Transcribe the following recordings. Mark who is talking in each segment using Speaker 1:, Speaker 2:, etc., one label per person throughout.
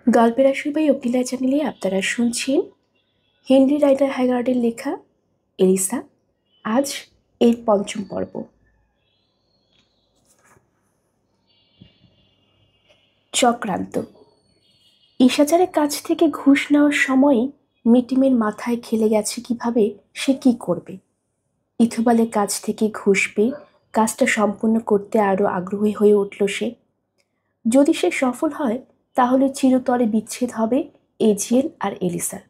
Speaker 1: গল্পের আসর বাই অকিলা চ্যানেলে আপনারা শুনছেন হেনরি রাইটার হ্যাগার্ডের লেখা এলিসা। আজ এর পঞ্চম পর্ব। চক্রান্ত। ঈশাচারের কাছ থেকে ঘুষ নেওয়ার সময় মিটিমের মাথায় খেলে গেছে কিভাবে সে কি করবে। ইথবালের কাছ থেকে ঘুষ পেয়ে কাজটা সম্পূর্ণ করতে আরও আগ্রহী হয়ে উঠল সে। যদি সে সফল হয় তাহলে চিরতরে বিচ্ছেদ হবে এজিএল আর এলিসার।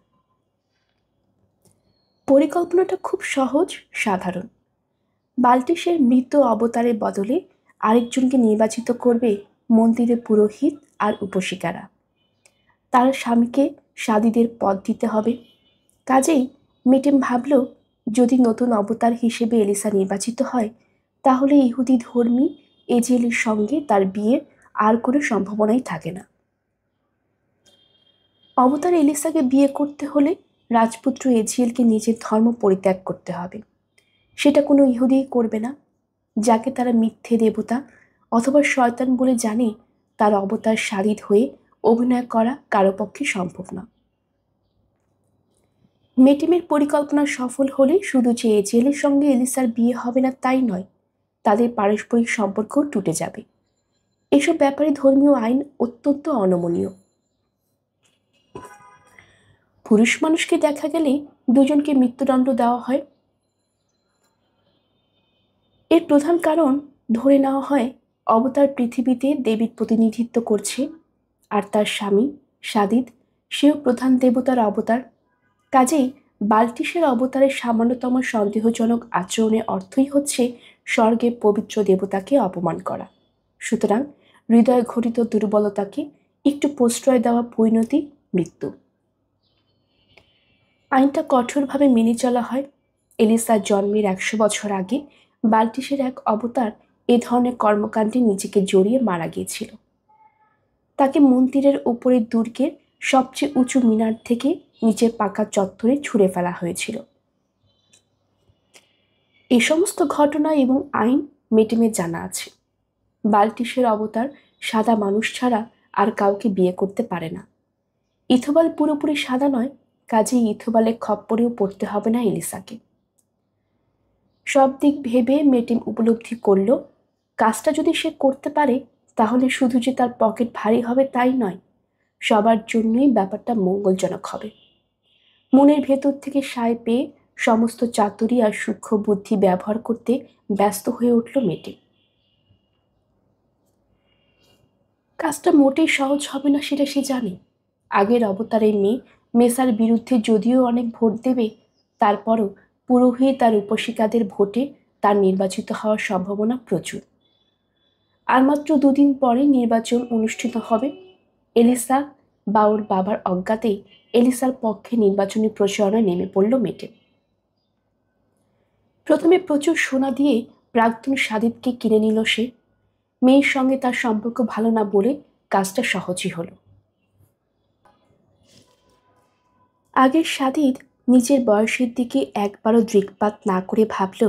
Speaker 1: পরিকল্পনাটা খুব সহজ, সাধারণ। বাল্টিসের মৃত অবতারের বদলে আরেকজনকে নির্বাচিত করবে মন্দিরের পুরোহিত আর উপশিকারা। তার স্বামীকে সাদিদের পদ দিতে হবে। কাজেই মিটেম ভাবল, যদি নতুন অবতার হিসেবে এলিসা নির্বাচিত হয় তাহলে ইহুদি ধর্মী এজিএলের সঙ্গে তার বিয়ের আর কোনো সম্ভাবনাই থাকে না। অবতার এলিসাকে বিয়ে করতে হলে রাজপুত্র এজিএলকে নিজের ধর্ম পরিত্যাগ করতে হবে। সেটা কোনো ইহুদিই করবে না। যাকে তারা মিথ্যে দেবতা অথবা শয়তান বলে জানে তার অবতার সাদিদ হয়ে অভিনয় করা কারো পক্ষে সম্ভব না। মেটিমের পরিকল্পনা সফল হলে শুধু যে এজিএলের সঙ্গে এলিসার বিয়ে হবে না তাই নয়, তাদের পারস্পরিক সম্পর্কও টুটে যাবে। এসব ব্যাপারে ধর্মীয় আইন অত্যন্ত অনমনীয়। পুরুষ মানুষকে দেখা গেলে দুজনকে মৃত্যুদণ্ড দেওয়া হয়। এর প্রধান কারণ ধরে নেওয়া হয় অবতার পৃথিবীতে দেবীর প্রতিনিধিত্ব করছে, আর তার স্বামী সাদিদ সেও প্রধান দেবতার অবতার। কাজেই বাল্টিসের অবতারের সামান্যতম সন্দেহজনক আচরণের অর্থই হচ্ছে স্বর্গের পবিত্র দেবতাকে অপমান করা। সুতরাং হৃদয় ঘটিত দুর্বলতাকে একটু প্রশ্রয় দেওয়া পরিণতি মৃত্যু। আইনটা কঠোরভাবে মেনে চলা হয়। এলিসার জন্মের 100 বছর আগে বাল্টিসের এক অবতার এ ধরনের কর্মকাণ্ডে নিজেকে জড়িয়ে মারা গিয়েছিল। তাকে মন্দিরের ওপরের দুর্গের সবচেয়ে উঁচু মিনার থেকে নিচের পাকা চত্বরে ছুঁড়ে ফেলা হয়েছিল। এ সমস্ত ঘটনা এবং আইন মেটিমের জানা আছে। বাল্টিসের অবতার সাদা মানুষ ছাড়া আর কাউকে বিয়ে করতে পারে না। ইথবাল পুরোপুরি সাদা নয়, কাজেই ইথবালের খপ্পরেও পড়তে হবে না এলিসাকে। সব দিক ভেবে মেটিম উপলব্ধি করল, কাজটা যদি সে করতে পারে তাহলে শুধু যে তার পকেট ভারী হবে তাই নয়, সবার জন্যই ব্যাপারটা মঙ্গলজনক হবে। মনের ভেতর থেকে সায় পেয়ে সমস্ত চাতুরি আর সূক্ষ্ম বুদ্ধি ব্যবহার করতে ব্যস্ত হয়ে উঠল মেটিম। কাজটা মোটেই সহজ হবে না সেটা সে জানে। আগের অবতারের মেয়ে মেসার বিরুদ্ধে যদিও অনেক ভোট দেবে, তারপরও পুরোহিত আর উপশিকাদের ভোটে তার নির্বাচিত হওয়ার সম্ভাবনা প্রচুর। আর মাত্র 2 দিন পরে নির্বাচন অনুষ্ঠিত হবে। এলিসা বা ওর বাবার অজ্ঞাতেই এলিসার পক্ষে নির্বাচনী প্রচারণায় নেমে পড়ল মেটিম। প্রথমে প্রচুর সোনা দিয়ে প্রাক্তন সাদিদকে কিনে নিল সে। মেয়ের সঙ্গে তার সম্পর্ক ভালো না বলে কাজটা সহজই হলো। আগের সাদিদ নিজের বয়সের দিকে একবারও দৃকপাত না করে ভাবল,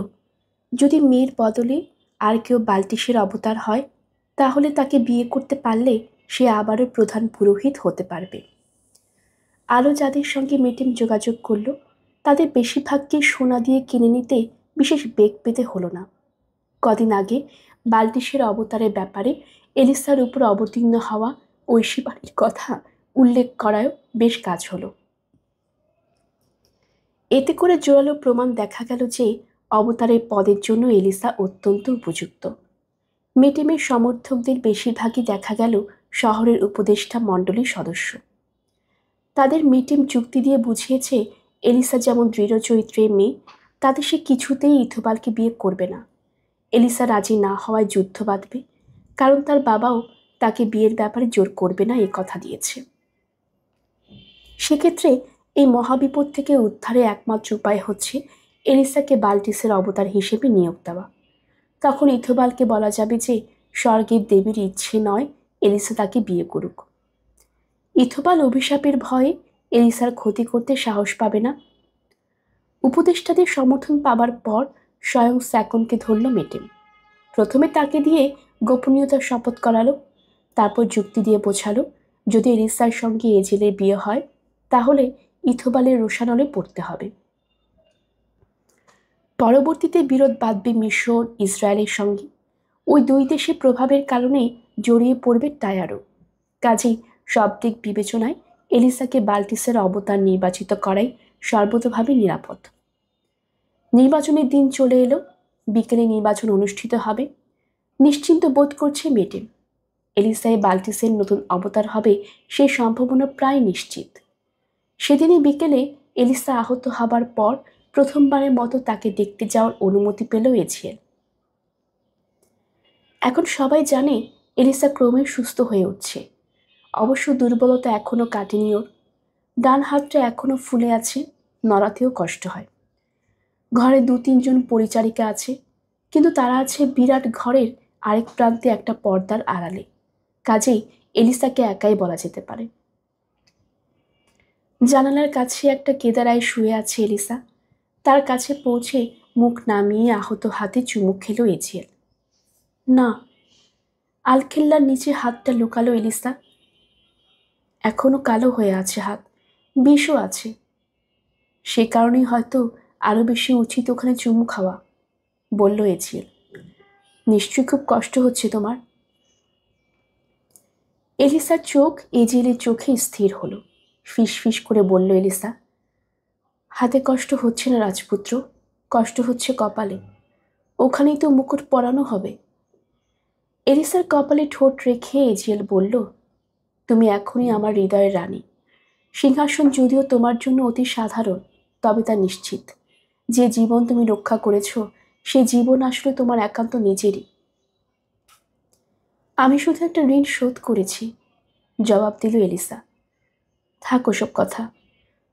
Speaker 1: যদি মেয়ের বদলে আর কেউ বাল্টিসের অবতার হয় তাহলে তাকে বিয়ে করতে পারলে সে আবারও প্রধান পুরোহিত হতে পারবে। আরও যাদের সঙ্গে মেটিম যোগাযোগ করল তাদের বেশিরভাগকে সোনা দিয়ে কিনে নিতে বিশেষ বেগ পেতে হলো না। কদিন আগে বাল্টিসের অবতারের ব্যাপারে এলিসার উপর অবতীর্ণ হওয়া ঐশীবাণীর কথা উল্লেখ করায়ও বেশ কাজ হলো। এতে করে জোরালো প্রমাণ দেখা গেল যে অবতারের পদের জন্য এলিসা অত্যন্ত উপযুক্ত। মেটিমের সমর্থকদের বেশিরভাগই দেখা গেল শহরের উপদেষ্টা মণ্ডলীর সদস্য। তাদের মেটিম যুক্তি দিয়ে বুঝিয়েছে এলিসা যেমন দৃঢ় চরিত্রের মেয়ে, তাতে সে কিছুতেই ইথবালকে বিয়ে করবে না। এলিসা রাজি না হওয়ায় যুদ্ধ বাঁধবে, কারণ তার বাবাও তাকে বিয়ের ব্যাপারে জোর করবে না এ কথা দিয়েছে। সেক্ষেত্রে এই মহাবিপদ থেকে উদ্ধারের একমাত্র উপায় হচ্ছে এলিসাকে বাল্টিসের অবতার হিসেবে নিয়োগ দেওয়া। তখন ইথবালকে বলা যাবে যে স্বর্গের দেবীর ইচ্ছে নয় এলিসা তাকে বিয়ে করুক। ইথবাল অভিশাপের ভয়ে এলিসার ক্ষতি করতে সাহস পাবে না। উপদেষ্টাদের সমর্থন পাবার পর স্বয়ং স্যাকনকে ধরল মেটিম। প্রথমে তাকে দিয়ে গোপনীয়তার শপথ করালো, তারপর যুক্তি দিয়ে বোঝালো যদি এলিসার সঙ্গে এজেলের বিয়ে হয় তাহলে ইথোবালের রোশানলে পড়তে হবে। পরবর্তীতে বিরোধ বাঁধবে মিশর ইসরায়েলের সঙ্গে। ওই দুই দেশের প্রভাবের কারণে জড়িয়ে পড়বে টায়ারও। কাজেই সব দিক বিবেচনায় এলিসাকে বাল্টিসের অবতার নির্বাচিত করাই সর্বতোভাবে নিরাপদ। নির্বাচনের দিন চলে এলো। বিকেলে নির্বাচন অনুষ্ঠিত হবে। নিশ্চিন্ত বোধ করছে মেটেম। এলিসাই বাল্টিসের নতুন অবতার হবে সেই সম্ভাবনা প্রায় নিশ্চিত। সেদিনই বিকেলে এলিসা আহত হবার পর প্রথমবারের মতো তাকে দেখতে যাওয়ার অনুমতি পেল এজিয়েল। এখন সবাই জানে এলিসা ক্রমে সুস্থ হয়ে উঠছে। অবশ্য দুর্বলতা এখনো কাটেনি ওর। ডান হাতটা এখনো ফুলে আছে, নড়াতেও কষ্ট হয়। ঘরে 2-3 জন পরিচারিকা আছে, কিন্তু তারা আছে বিরাট ঘরের আরেক প্রান্তে একটা পর্দার আড়ালে। কাজেই এলিসাকে একাই বলা যেতে পারে। জানালার কাছে একটা কেদারায় শুয়ে আছে এলিসা। তার কাছে পৌঁছে মুখ নামিয়ে আহত হাতে চুমুক খেলো এজিয়েল। না। আলখেল্লার নিচে হাতটা লুকালো এলিসা। এখনো কালো হয়ে আছে হাত, বিষও আছে। সে কারণেই হয়তো আরো বেশি উচিত ওখানে চুমু খাওয়া, বলল এজিয়েল। নিশ্চয়ই খুব কষ্ট হচ্ছে তোমার। এলিসার চোখ এজিয়েলের চোখে স্থির হলো। ফিস করে বলল এলিসা, হাতে কষ্ট হচ্ছে না রাজপুত্র, কষ্ট হচ্ছে কপালে। ওখানেই তো মুকুট পরানো হবে। এলিসার কপালে ঠোঁট রেখে এজিয়েল বলল, তুমি এখনই আমার হৃদয়ের রানী। সিংহাসন যদিও তোমার জন্য অতি সাধারণ, তবে তা নিশ্চিত। যে জীবন তুমি রক্ষা করেছ সে জীবন আসলে তোমার একান্ত নিজেরই। আমি শুধু একটা ঋণ শোধ করেছি, জবাব দিল এলিসা। থাক ওসব কথা।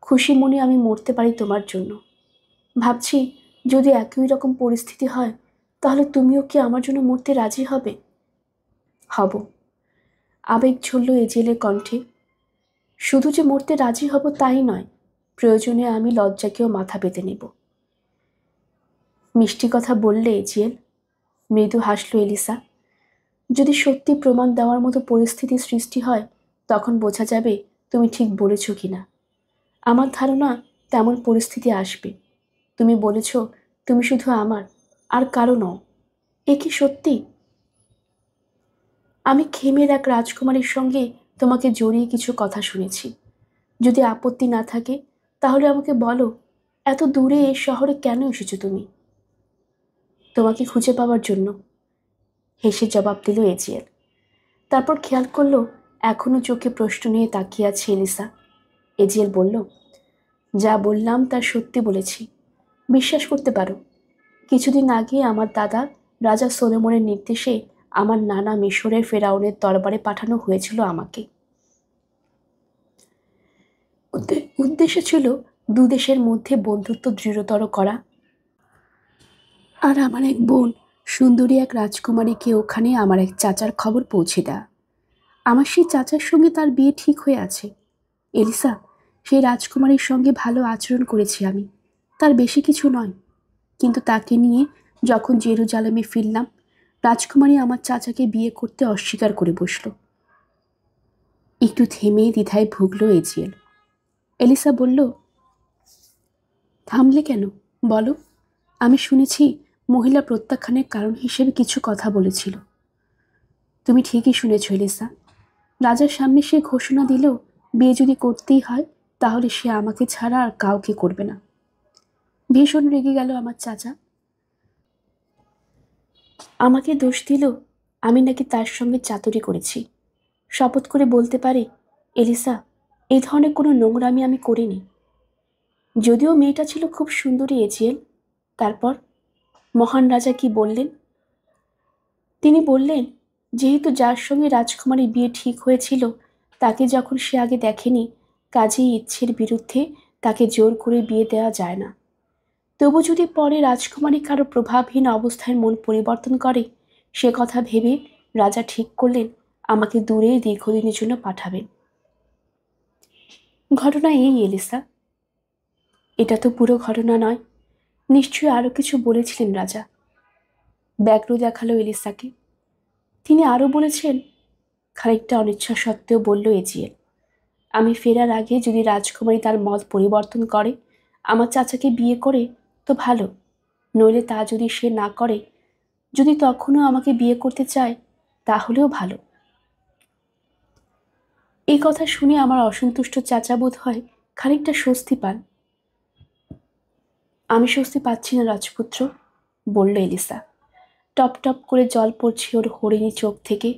Speaker 1: খুশি মনে আমি মরতে পারি তোমার জন্য। ভাবছি যদি একই রকম পরিস্থিতি হয় তাহলে তুমিও কি আমার জন্য মরতে রাজি হবে? হব। আবেগ ঝরল এজেলের কণ্ঠে। শুধু যে মরতে রাজি হব তাই নয়, প্রয়োজনে আমি লজ্জাকেও মাথা পেতে নেব। মিষ্টি কথা বললে এজিয়েল, মৃদু হাসল এলিসা। যদি সত্যি প্রমাণ দেওয়ার মতো পরিস্থিতি সৃষ্টি হয় তখন বোঝা যাবে তুমি ঠিক বলেছ কিনা। আমার ধারণা তেমন পরিস্থিতি আসবে। তুমি বলেছ তুমি শুধু আমার, আর কারো নও। এ কি সত্যি? আমি খেমের এক রাজকুমারীর সঙ্গে তোমাকে জড়িয়ে কিছু কথা শুনেছি। যদি আপত্তি না থাকে তাহলে আমাকে বলো, এত দূরে এ শহরে কেন এসেছো তুমি? তোমাকে খুঁজে পাওয়ার জন্য, হেসে জবাব দিল এজিয়েল। তারপর খেয়াল করলো এখনো চোখে প্রশ্ন নিয়ে তাকিয়ে আছে এলিসা। এজিয়েল বলল, যা বললাম তা সত্যি বলেছি, বিশ্বাস করতে পারো। কিছুদিন আগে আমার দাদা রাজা সোলোমনের নির্দেশে আমার নানা মিশরের ফেরাউনের দরবারে পাঠানো হয়েছিল আমাকে। উদ্দেশ্য ছিল দুদেশের মধ্যে বন্ধুত্ব দৃঢ়তর করা, আর আমার এক বোন সুন্দরী এক রাজকুমারীকে ওখানে আমার এক চাচার খবর পৌঁছে দেয়া। আমার সেই চাচার সঙ্গে তার বিয়ে ঠিক হয়ে আছে। এলিসা, সেই রাজকুমারীর সঙ্গে ভালো আচরণ করেছি আমি, তার বেশি কিছু নয়। কিন্তু তাকে নিয়ে যখন জেরুজালেমে ফিরলাম, রাজকুমারী আমার চাচাকে বিয়ে করতে অস্বীকার করে বসল। একটু থেমে দ্বিধায় ভুগল এজিয়েল। এলিসা বলল, থামলে কেন? বলো। আমি শুনেছি মহিলা প্রত্যাখ্যানের কারণ হিসেবে কিছু কথা বলেছিল। তুমি ঠিকই শুনেছ এলিসা। রাজার সামনে সে ঘোষণা দিল বিয়ে যদি করতেই হয় তাহলে সে আমাকে ছাড়া আর কাউকে করবে না। ভীষণ রেগে গেল আমার চাচা। আমাকে দোষ দিল আমি নাকি তার সঙ্গে চাতুরি করেছি। শপথ করে বলতে পারি এলিসা, এই ধরনের কোনো নোংরামি আমি করিনি। যদিও মেয়েটা ছিল খুব সুন্দরী এজিয়েল। তারপর মহান রাজা কি বললেন? তিনি বললেন, যেহেতু যার সঙ্গে রাজকুমারীর বিয়ে ঠিক হয়েছিল তাকে যখন সে আগে দেখেনি, কাজেই ইচ্ছের বিরুদ্ধে তাকে জোর করে বিয়ে দেওয়া যায় না। তবু যদি পরে রাজকুমারী কারো প্রভাবহীন অবস্থায় মন পরিবর্তন করে, সে কথা ভেবে রাজা ঠিক করলেন আমাকে দূরে দীর্ঘদিনের জন্য পাঠাবেন। ঘটনা এই এলিসা। এটা তো পুরো ঘটনা নয়, নিশ্চয়ই আরো কিছু বলেছিলেন রাজা। ব্যগ্র দেখালো এলিসাকে। তিনি আরো বলেছেন, খানিকটা অনিচ্ছা সত্ত্বেও বলল এজিএল। আমি ফেরার আগে যদি রাজকুমারী তার মত পরিবর্তন করে আমার চাচাকে বিয়ে করে তো ভালো, নইলে তা যদি সে না করে, যদি তখনও আমাকে বিয়ে করতে চায় তাহলেও ভালো। এই কথা শুনে আমার অসন্তুষ্ট চাচা বোধ হয় খানিকটা স্বস্তি পান। আমি স্বস্তি পাচ্ছি না রাজপুত্র, বলল এলিসা। টপ টপ করে জল পড়ছে ওর হরিণী চোখ থেকে।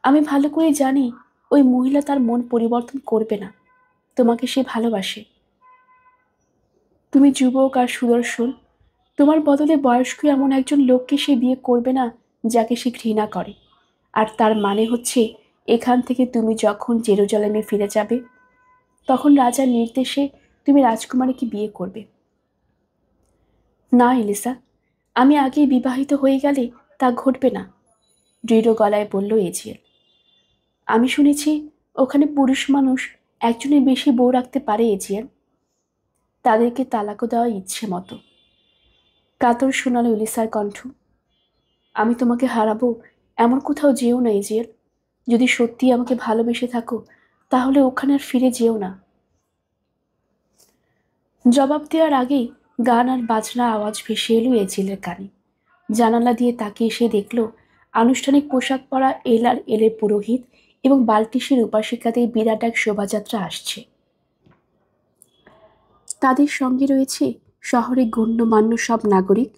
Speaker 1: আমি ভালো করে জানি ওই মহিলা তার মন পরিবর্তন করবে না। তোমাকে সে ভালোবাসে। তুমি যুবক আর সুদর্শন, তোমার বদলে বয়স্ক এমন একজন লোককে সে বিয়ে করবে না যাকে সে ঘৃণা করে। আর তার মানে হচ্ছে এখান থেকে তুমি যখন জেরুজালেমে ফিরে যাবে তখন রাজার নির্দেশে তুমি রাজকুমারীকে বিয়ে করবে। না এলিসা, আমি আগেই বিবাহিত হয়ে গেলে তা ঘটবে না, দৃঢ় গলায় বলল এজিএল। আমি শুনেছি ওখানে পুরুষ মানুষ একজনের বেশি বউ রাখতে পারে এজিএল। তাদেরকে তালাকও দেওয়া ইচ্ছে মতো। কাতর শোনালো এলিসার কণ্ঠ। আমি তোমাকে হারাবো এমন কোথাও যেও না এজিএল। যদি সত্যি আমাকে ভালোবেসে থাকো তাহলে ওখানে আর ফিরে যেও না। জবাব দেওয়ার আগেই গান আর বাজনা আওয়াজ ভেসে এলো এজিএলের কানে। জানালা দিয়ে তাকিয়ে সে দেখল আনুষ্ঠানিক পোশাক পরা এল আর এলের পুরোহিত এবং বাল্টিসের উপাসিকাদের বিরাট এক শোভাযাত্রা আসছে। তাদের সঙ্গে রয়েছে শহরে গণ্যমান্য সব নাগরিক,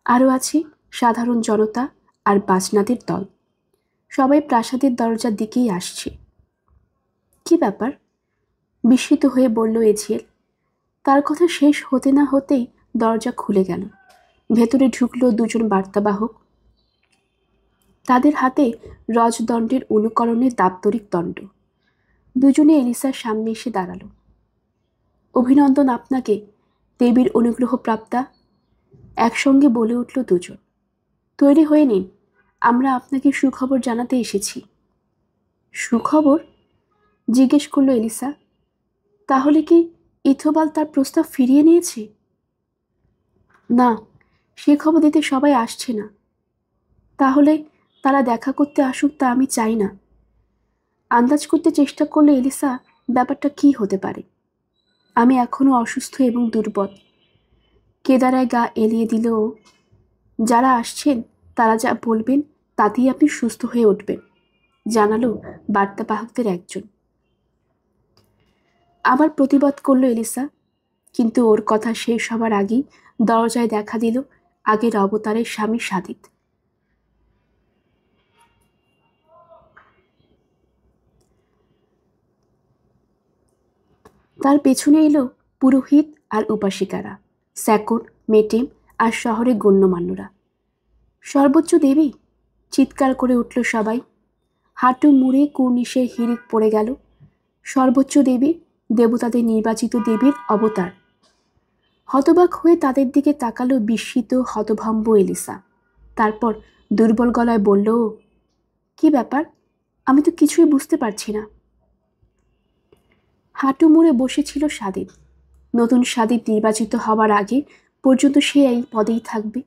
Speaker 1: আরও আছে সাধারণ জনতা আর বাজনাদের দল। সবাই প্রাসাদের দরজার দিকেই আসছে। কি ব্যাপার? বিস্মিত হয়ে বলল এজিএল। তার কথা শেষ হতে না হতেই দরজা খুলে গেল। ভেতরে ঢুকল দুজন বার্তাবাহক। তাদের হাতে রজদণ্ডের অনুকরণে দাপ্তরিক দণ্ড। দুজনে এলিসার সামনে এসে দাঁড়ালো। অভিনন্দন আপনাকে, দেবীর অনুগ্রহ প্রাপ্তা, একসঙ্গে বলে উঠল দুজন। তৈরি হয়ে নিন, আমরা আপনাকে সুখবর জানাতে এসেছি। সুখবর? জিজ্ঞেস করল এলিসা। তাহলে কি ইথোবাল তার প্রস্তাব ফিরিয়ে নিয়েছে? না, সে খবর দিতে সবাই আসছে না। তাহলে তারা দেখা করতে আসুক তা আমি চাই না। আন্দাজ করতে চেষ্টা করলে এলিসা ব্যাপারটা কি হতে পারে। আমি এখনো অসুস্থ এবং দুর্বল। কেদারায় গা এলিয়ে দিলেও যারা আসছেন তারা যা বলবেন তাতেই আপনি সুস্থ হয়ে উঠবেন, জানালো বার্তাবাহকদের একজন। আবার প্রতিবাদ করল এলিসা, কিন্তু ওর কথা শেষ হবার আগেই দরজায় দেখা দিল আগের অবতারের স্বামী সাদিত। তার পেছনে এলো পুরোহিত আর উপাসিকারা, স্যাকর, মেটেম আর শহরের গণ্যমান্যরা। সর্বোচ্চ দেবী, চিৎকার করে উঠল সবাই। হাঁটু মুড়ে কুর্নিশের হিড়িক পড়ে গেল। সর্বোচ্চ দেবী, দেবতাদের নির্বাচিত দেবীর অবতার। হতবাক হয়ে তাদের দিকে তাকালো বিস্মিত হতভম্ব এলিসা। তারপর দুর্বল গলায় বলল, কি ব্যাপার? আমি তো কিছুই বুঝতে পারছি না। হাঁটু মুড়ে বসেছিল সাদিত। নতুন সাদিত নির্বাচিত হবার আগে পর্যন্ত সে এই পদেই থাকবে।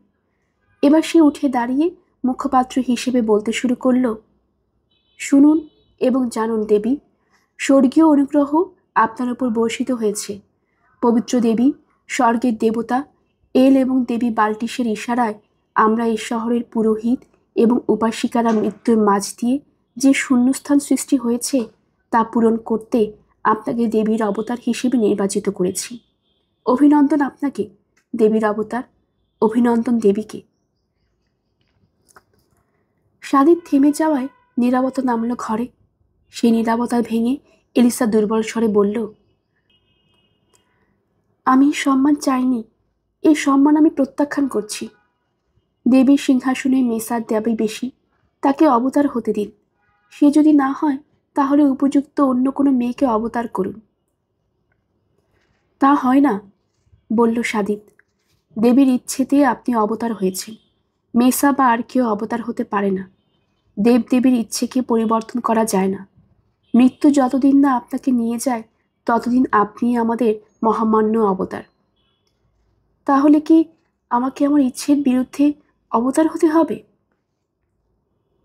Speaker 1: এবার সে উঠে দাঁড়িয়ে মুখপাত্র হিসেবে বলতে শুরু করল, শুনুন এবং জানুন দেবী, স্বর্গীয় অনুগ্রহ আপনার উপর বর্ষিত হয়েছে। পবিত্র দেবী, স্বর্গের দেবতা এল এবং দেবী বাল্টিসের ইশারায় আমরা এই শহরের পুরোহিত এবং উপাসিকারা মৃত্যুর মাঝ দিয়ে যে শূন্যস্থান সৃষ্টি হয়েছে তা পূরণ করতে আপনাকে দেবীর অবতার হিসেবে নির্বাচিত করেছি। অভিনন্দন আপনাকে, দেবীর অবতার, অভিনন্দন দেবীকে। সাদিত থেমে যাওয়ায় নীরবতা নামল ঘরে। সেই নীরবতা ভেঙে এলিসা দুর্বল স্বরে বলল, আমি সম্মান চাইনি, এই সম্মান আমি প্রত্যাখ্যান করছি। দেবীর সিংহাসনে মেসার দেবী বেশি, তাকে অবতার হতে দিন। সে যদি না হয় তাহলে উপযুক্ত অন্য কোনো মেয়েকে অবতার করুন। তা হয় না, বলল সাদিত। দেবীর ইচ্ছেতে আপনি অবতার হয়েছেন। মেসা বা আর কেউ অবতার হতে পারে না। দেবদেবীর ইচ্ছেকে পরিবর্তন করা যায় না। মৃত্যু যতদিন না আপনাকে নিয়ে যায় ততদিন আপনি আমাদের মহামান্য অবতার। তাহলে কি আমাকে আমার ইচ্ছের বিরুদ্ধে অবতার হতে হবে?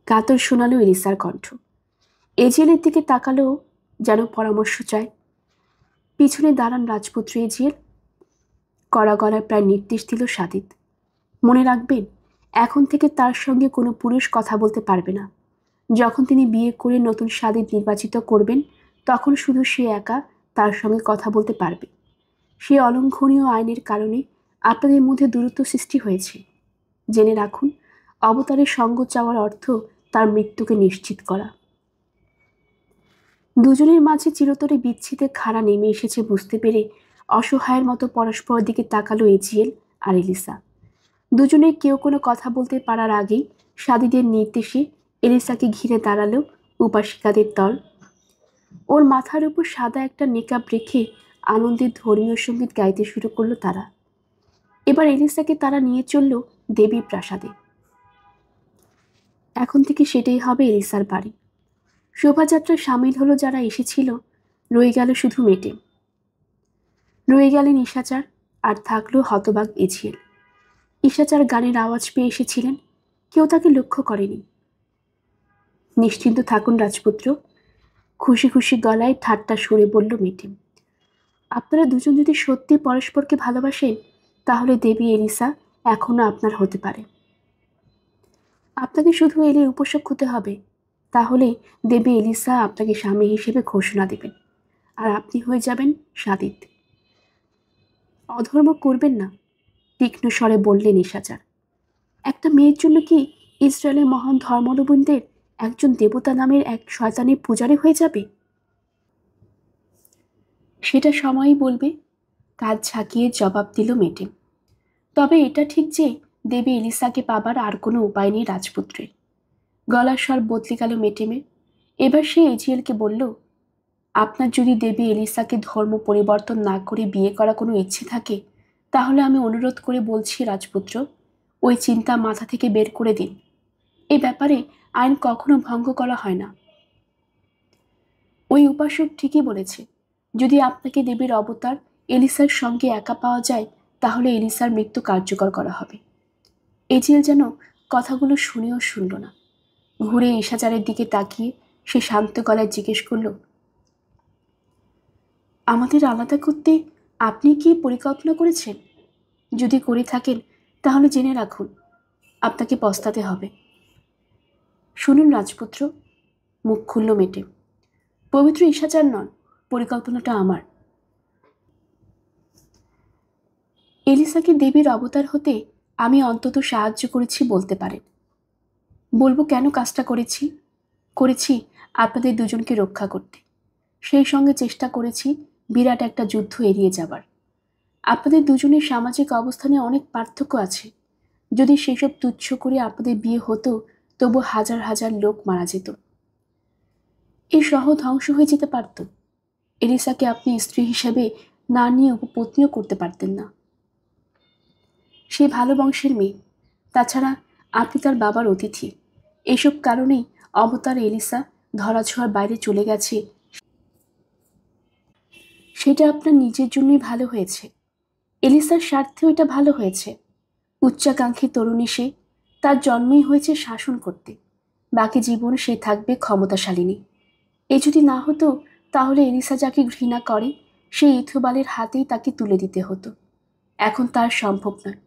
Speaker 1: কাতর শোনালো এলিসার কণ্ঠ। এজিএলের দিকে তাকালো, যেন পরামর্শ চায়। পিছনে দাঁড়ান রাজপুত্র এজিএল, কড়া গলায় প্রায় নির্দেশ দিল সাদিত। মনে রাখবেন, এখন থেকে তার সঙ্গে কোনো পুরুষ কথা বলতে পারবে না। যখন তিনি বিয়ে করে নতুন সাদিত নির্বাচিত করবেন, তখন শুধু সে একা তার সঙ্গে কথা বলতে পারবে। সে অলঙ্ঘনীয় আইনের কারণে আপনাদের মধ্যে দূরত্ব সৃষ্টি হয়েছে। জেনে রাখুন, অবতারের সঙ্গ চাওয়ার অর্থ তার মৃত্যুকে নিশ্চিত করা। দুজনের মাঝে চিরতরে বিচ্ছেদের খাড়া নেমে এসেছে বুঝতে পেরে অসহায়ের মতো পরস্পরের দিকে তাকালো এজিএল আর এলিসা। দুজনে কেউ কোনো কথা বলতে পারার আগেই সাদিদের নির্দেশে এলিসাকে ঘিরে দাঁড়ালো উপাসিকাদের দল। ওর মাথার উপর সাদা একটা নেকাব রেখে আনন্দের ধর্মীয় সঙ্গীত গাইতে শুরু করলো তারা। এবার এলিসাকে তারা নিয়ে চলল দেবী প্রাসাদে। এখন থেকে সেটাই হবে এলিসার বাড়ি। শোভাযাত্রায় সামিল হলো যারা এসেছিল, রয়ে গেল শুধু মেটে। রয়ে গেলেন ঈশাচার, আর থাকলো হতবাক এজিএল। ঈশাচার গানের আওয়াজ পেয়ে এসেছিলেন, কেউ তাকে লক্ষ্য করেনি। নিশ্চিন্ত থাকুন রাজপুত্র, খুশি খুশি গলায় ঠাট্টা সুরে বলল মেটে। আপনারা দুজন যদি সত্যি পরস্পরকে ভালোবাসেন, তাহলে দেবী এলিসা এখনো আপনার হতে পারে। আপনাকে শুধু এলির উপাসক হতে হবে, তাহলে দেবী এলিসা আপনাকে স্বামী হিসেবে ঘোষণা দেবেন, আর আপনি হয়ে যাবেন সাদিত। অধর্ম করবেন না, তীক্ষ্ণ স্বরে বললেন ঈশাচার। একটা মেয়ের জন্য কি ইসরায়েলের মহান ধর্মাবলম্বীদের একজন দেবতা নামের এক শয়তানের পূজারী হয়ে যাবে? সেটা সময়ই বলবে, কাজ ঝাঁকিয়ে জবাব দিল মেটে। তবে এটা ঠিক যে দেবী এলিসাকে পাবার আর কোনো উপায় নেই রাজপুত্রের। গলার স্বর বদলে গেল মেটেমের। এবার সে এজিএলকে বলল, আপনার যদি দেবী এলিসাকে ধর্ম পরিবর্তন না করে বিয়ে করা কোনো ইচ্ছে থাকে, তাহলে আমি অনুরোধ করে বলছি রাজপুত্র, ওই চিন্তা মাথা থেকে বের করে দিন। এ ব্যাপারে আইন কখনো ভঙ্গ করা হয় না। ওই উপাসক ঠিকই বলেছে, যদি আপনাকে দেবীর অবতার এলিসার সঙ্গে একা পাওয়া যায়, তাহলে এলিসার মৃত্যু কার্যকর করা হবে। এজিএল যেন কথাগুলো শুনেও শুনল না। ঘুরে ঈশাচারের দিকে তাকিয়ে সে শান্ত গলায় জিজ্ঞেস করল, আমাদের আলাদা করতে আপনি কি পরিকল্পনা করেছেন? যদি করে থাকেন, তাহলে জেনে রাখুন, আপনাকে পস্তাতে হবে। শুনুন রাজপুত্র, মুখ খুলল মেটে, পবিত্র ঈশাচার নন, পরিকল্পনাটা আমার। এলিসাকে দেবীর অবতার হতে আমি অন্তত সাহায্য করেছি বলতে পারেন। বলবো কেন কাজটা করেছি আপনাদের দুজনকে রক্ষা করতে। সেই সঙ্গে চেষ্টা করেছি বিরাট একটা যুদ্ধ এড়িয়ে যাবার। আপনাদের দুজনের সামাজিক অবস্থানে অনেক পার্থক্য আছে। যদি সেসব তুচ্ছ করে আপনাদের বিয়ে হতো, তবু হাজার হাজার লোক মারা যেত। এই শহর ধ্বংস হয়ে যেতে পারত। এলিসাকে আপনি স্ত্রী হিসেবে না নিয়ে উপপত্নীও করতে পারতেন না। সে ভালো বংশের মেয়ে, তাছাড়া আপনি তার বাবার অতিথি। এসব কারণেই অবতার এলিসা ধরাছোঁয়ার বাইরে চলে গেছে। সেটা আপনার নিজের জন্যই ভালো হয়েছে। এলিসার স্বার্থেও এটা ভালো হয়েছে। উচ্চাকাঙ্ক্ষী তরুণী সে, তার জন্মই হয়েছে শাসন করতে। বাকি জীবন সে থাকবে ক্ষমতাশালিনী। এ যদি না হতো, তাহলে এলিসা যাকে ঘৃণা করে সেই ইথোবালের হাতেই তাকে তুলে দিতে হতো। এখন তার সম্ভব নয়।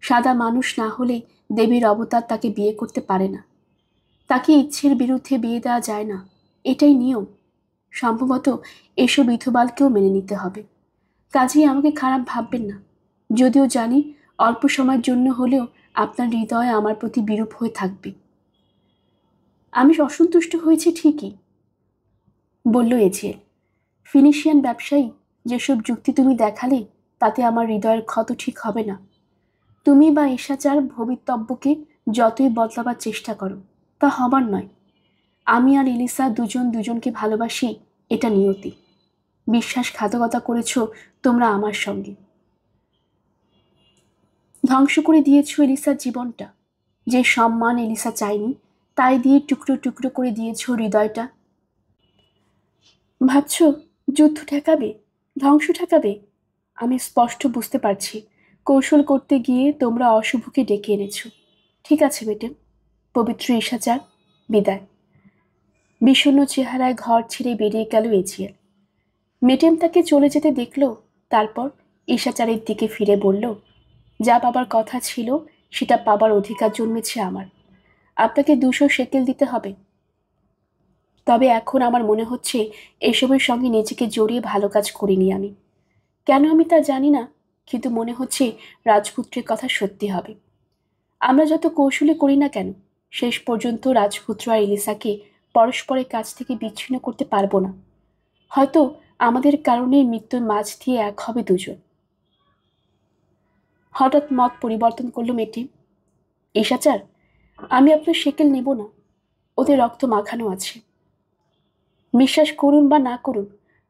Speaker 1: সাদা মানুষ না হলে দেবীর অবতার তাকে বিয়ে করতে পারে না। তাকে ইচ্ছের বিরুদ্ধে বিয়ে দেওয়া যায় না, এটাই নিয়ম। সম্ভবত এসব ইথোবালকেও মেনে নিতে হবে। কাজেই আমাকে খারাপ ভাববেন না, যদিও জানি অল্প সময়ের জন্য হলেও আপনার হৃদয় আমার প্রতি বিরূপ হয়ে থাকবে। আমি অসন্তুষ্ট হয়েছি ঠিকই, বলল এজিএল। ফিনিশিয়ান ব্যবসায়ী, যেসব যুক্তি তুমি দেখালে, তাতে আমার হৃদয়ের ক্ষত ঠিক হবে না। তুমি বা ঈশাচার ভবিতব্যকে যতই বদলাবার চেষ্টা করো, তা হবার নয়। আমি আর এলিসা দুজন দুজনকে ভালোবাসি, এটা নিয়তি। বিশ্বাসঘাতকতা করেছ তোমরা আমার সঙ্গে। ধ্বংস করে দিয়েছ এলিসার জীবনটা। যে সম্মান এলিসা চায়নি, তাই দিয়ে টুকরো টুকরো করে দিয়েছ হৃদয়টা। ভাবছ যুদ্ধ ঠেকাবে, ধ্বংস ঠেকাবে? আমি স্পষ্ট বুঝতে পারছি, কৌশল করতে গিয়ে তোমরা অশুভকে ডেকে এনেছ। ঠিক আছে বেটে, পবিত্র ঈশাচার, বিদায়। বিষণ্ণ চেহারায় ঘর ছেড়ে বেরিয়ে গেল এজিএল। মেটেম তাকে চলে যেতে দেখল, তারপর ঈশাচারের দিকে ফিরে বলল, যা পাবার কথা ছিল সেটা পাবার অধিকার জন্মেছে আমার। আপনাকে 200 শেকেল দিতে হবে। তবে এখন আমার মনে হচ্ছে এসবের সঙ্গে নিজেকে জড়িয়ে ভালো কাজ করিনি আমি। কেন আমি তা জানি না, কিন্তু মনে হচ্ছে রাজপুত্রের কথা সত্যি হবে। আমরা যত কৌশলে করি না কেন, শেষ পর্যন্ত রাজপুত্র আর এলিসাকে পরস্পরের কাছ থেকে বিচ্ছিন্ন করতে পারবো না। হয়তো আমাদের কারণে মৃত্যুর মাঝ দিয়ে এক হবে দুজন। হঠাৎ মত পরিবর্তন করলো মেয়েটি। ঈশাচার, আমি আপনার শেকেল নেব না, ওতে রক্ত মাখানো আছে। বিশ্বাস করুন বা না করুন,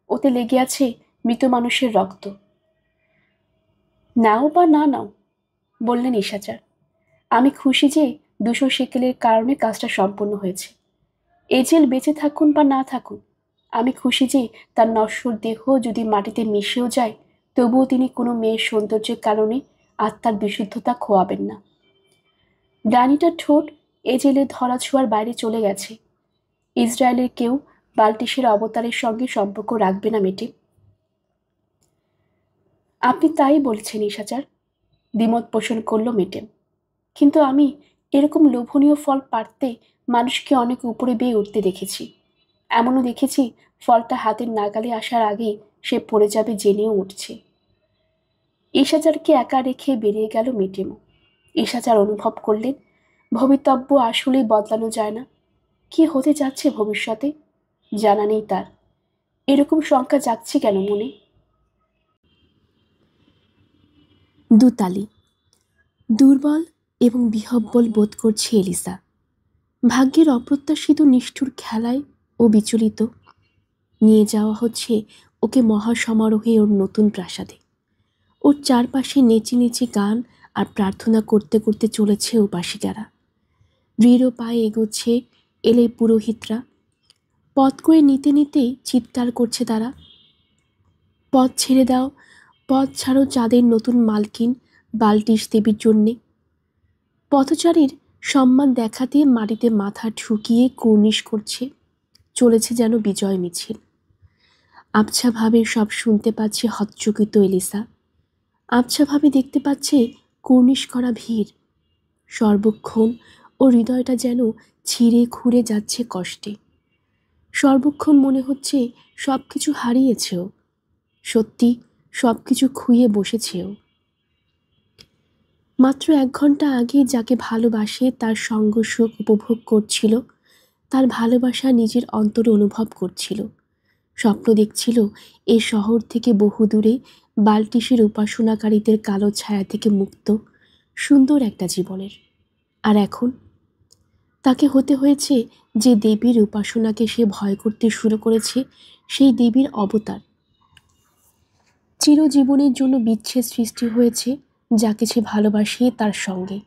Speaker 1: ওতে লেগে আছে মৃত মানুষের রক্ত। নাও বা না নাও, বললেন ঈশাচার, আমি খুশি যে 200 শেকেলের কারণে কাজটা সম্পন্ন হয়েছে। এজেল বেঁচে থাকুন বা না থাকুন, আমি খুশি যে তার নশ্বর দেহ যদি মাটিতে মিশেও যায়, তবুও তিনি কোনো মেয়ের সৌন্দর্যের কারণে আত্মার বিশুদ্ধতা খোয়াবেন না। ডানিটার ঠোঁট এজেলের ধরা ছোঁয়ার বাইরে চলে গেছে। ইসরায়েলের কেউ বাল্টিসের অবতারের সঙ্গে সম্পর্ক রাখবে না মেটে। আপনি তাই বলছেন ঈশাচার, দ্বিমত পোষণ করল মেটেম। কিন্তু আমি এরকম লোভনীয় ফল পাড়তে মানুষকে অনেক উপরে বেয়ে উঠতে দেখেছি। এমনও দেখেছি ফলটা হাতের নাগালে আসার আগেই সে পড়ে যাবে জেনেও উঠছে। ঈশাচারকে একা রেখে বেরিয়ে গেল মেটেমও। ঈশাচার অনুভব করলেন ভবিতব্য আসলেই বদলানো যায় না। কি হতে যাচ্ছে ভবিষ্যতে জানা নেই তার। এরকম শঙ্কা জাগছে কেন মনে? দুতালি। দুর্বল এবং বিহ্বল বোধ করছে এলিসা। ভাগ্যের অপ্রত্যাশিত নিষ্ঠুর খেলায় ও বিচলিত। নিয়ে যাওয়া হচ্ছে ওকে মহাসমারোহে ওর নতুন প্রাসাদে। ওর চারপাশে নেচে নেচে গান আর প্রার্থনা করতে করতে চলেছে উপাসিকারা। দৃঢ় পায়ে এগোচ্ছে এলে পুরোহিতরা। পথ করে নিতে নিতেই চিৎকার করছে তারা, পথ ছেড়ে দাও, পথ ছাড়ো চাঁদের নতুন মালকিন বাল্টিস দেবীর জন্যে। পথচারীর সম্মান দেখাতে মাটিতে মাথা ঠুকিয়ে কুর্নিশ করছে, চলেছে যেন বিজয় মিছিল। আবছাভাবে সব শুনতে পাচ্ছে হতচকিত এলিসা। আবছাভাবে দেখতে পাচ্ছে কুর্নিশ করা ভিড়। সর্বক্ষণ ও হৃদয়টা যেন ছিঁড়ে খুঁড়ে যাচ্ছে কষ্টে। সর্বক্ষণ মনে হচ্ছে সব কিছু হারিয়েছেও, সত্যি সব কিছু খুইয়ে বসেছেও। মাত্র 1 ঘন্টা আগে যাকে ভালোবাসে তার সঙ্গ সুখ উপভোগ করছিল, তার ভালোবাসা নিজের অন্তরে অনুভব করছিল। স্বপ্ন দেখছিল এ শহর থেকে বহু দূরে বাল্টিসের উপাসনাকারীদের কালো ছায়া থেকে মুক্ত সুন্দর একটা জীবনের। আর এখন তাকে হতে হয়েছে যে দেবীর উপাসনাকে সে ভয় করতে শুরু করেছে, সেই দেবীর অবতার। চিরজীবনের জন্য বিচ্ছেদ সৃষ্টি হয়েছে যাকে সে ভালোবাসে তার সঙ্গে।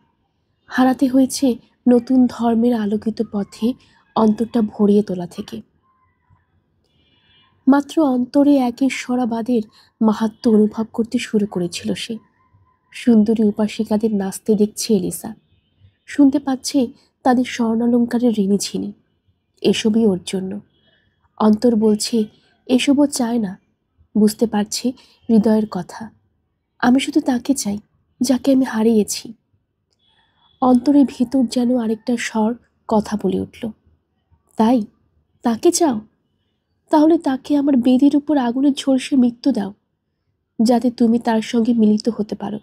Speaker 1: হারাতে হয়েছে নতুন ধর্মের আলোকিত পথে অন্তরটা ভরিয়ে তোলা থেকে। মাত্র অন্তরে এক ঈশ্বরাবাদের মাহাত্ম্য অনুভব করতে শুরু করেছিল সে। সুন্দরী উপাসিকাদের নাচতে দেখছে এলিসা, শুনতে পাচ্ছে তাদের স্বর্ণালঙ্কারের ঋণী। এসবই ওর জন্য। অন্তর বলছে এসবও চায় না, বুঝতে পারছে হৃদয়ের কথা। আমি শুধু তাকে চাই যাকে আমি হারিয়েছি। অন্তরের ভিতর যেন আরেকটা স্বর কথা বলে উঠল, তাই তাকে চাও? তাহলে তাকে আমার বেদির উপর আগুনের ঝলসে মৃত্যু দাও, যাতে তুমি তার সঙ্গে মিলিত হতে পারো।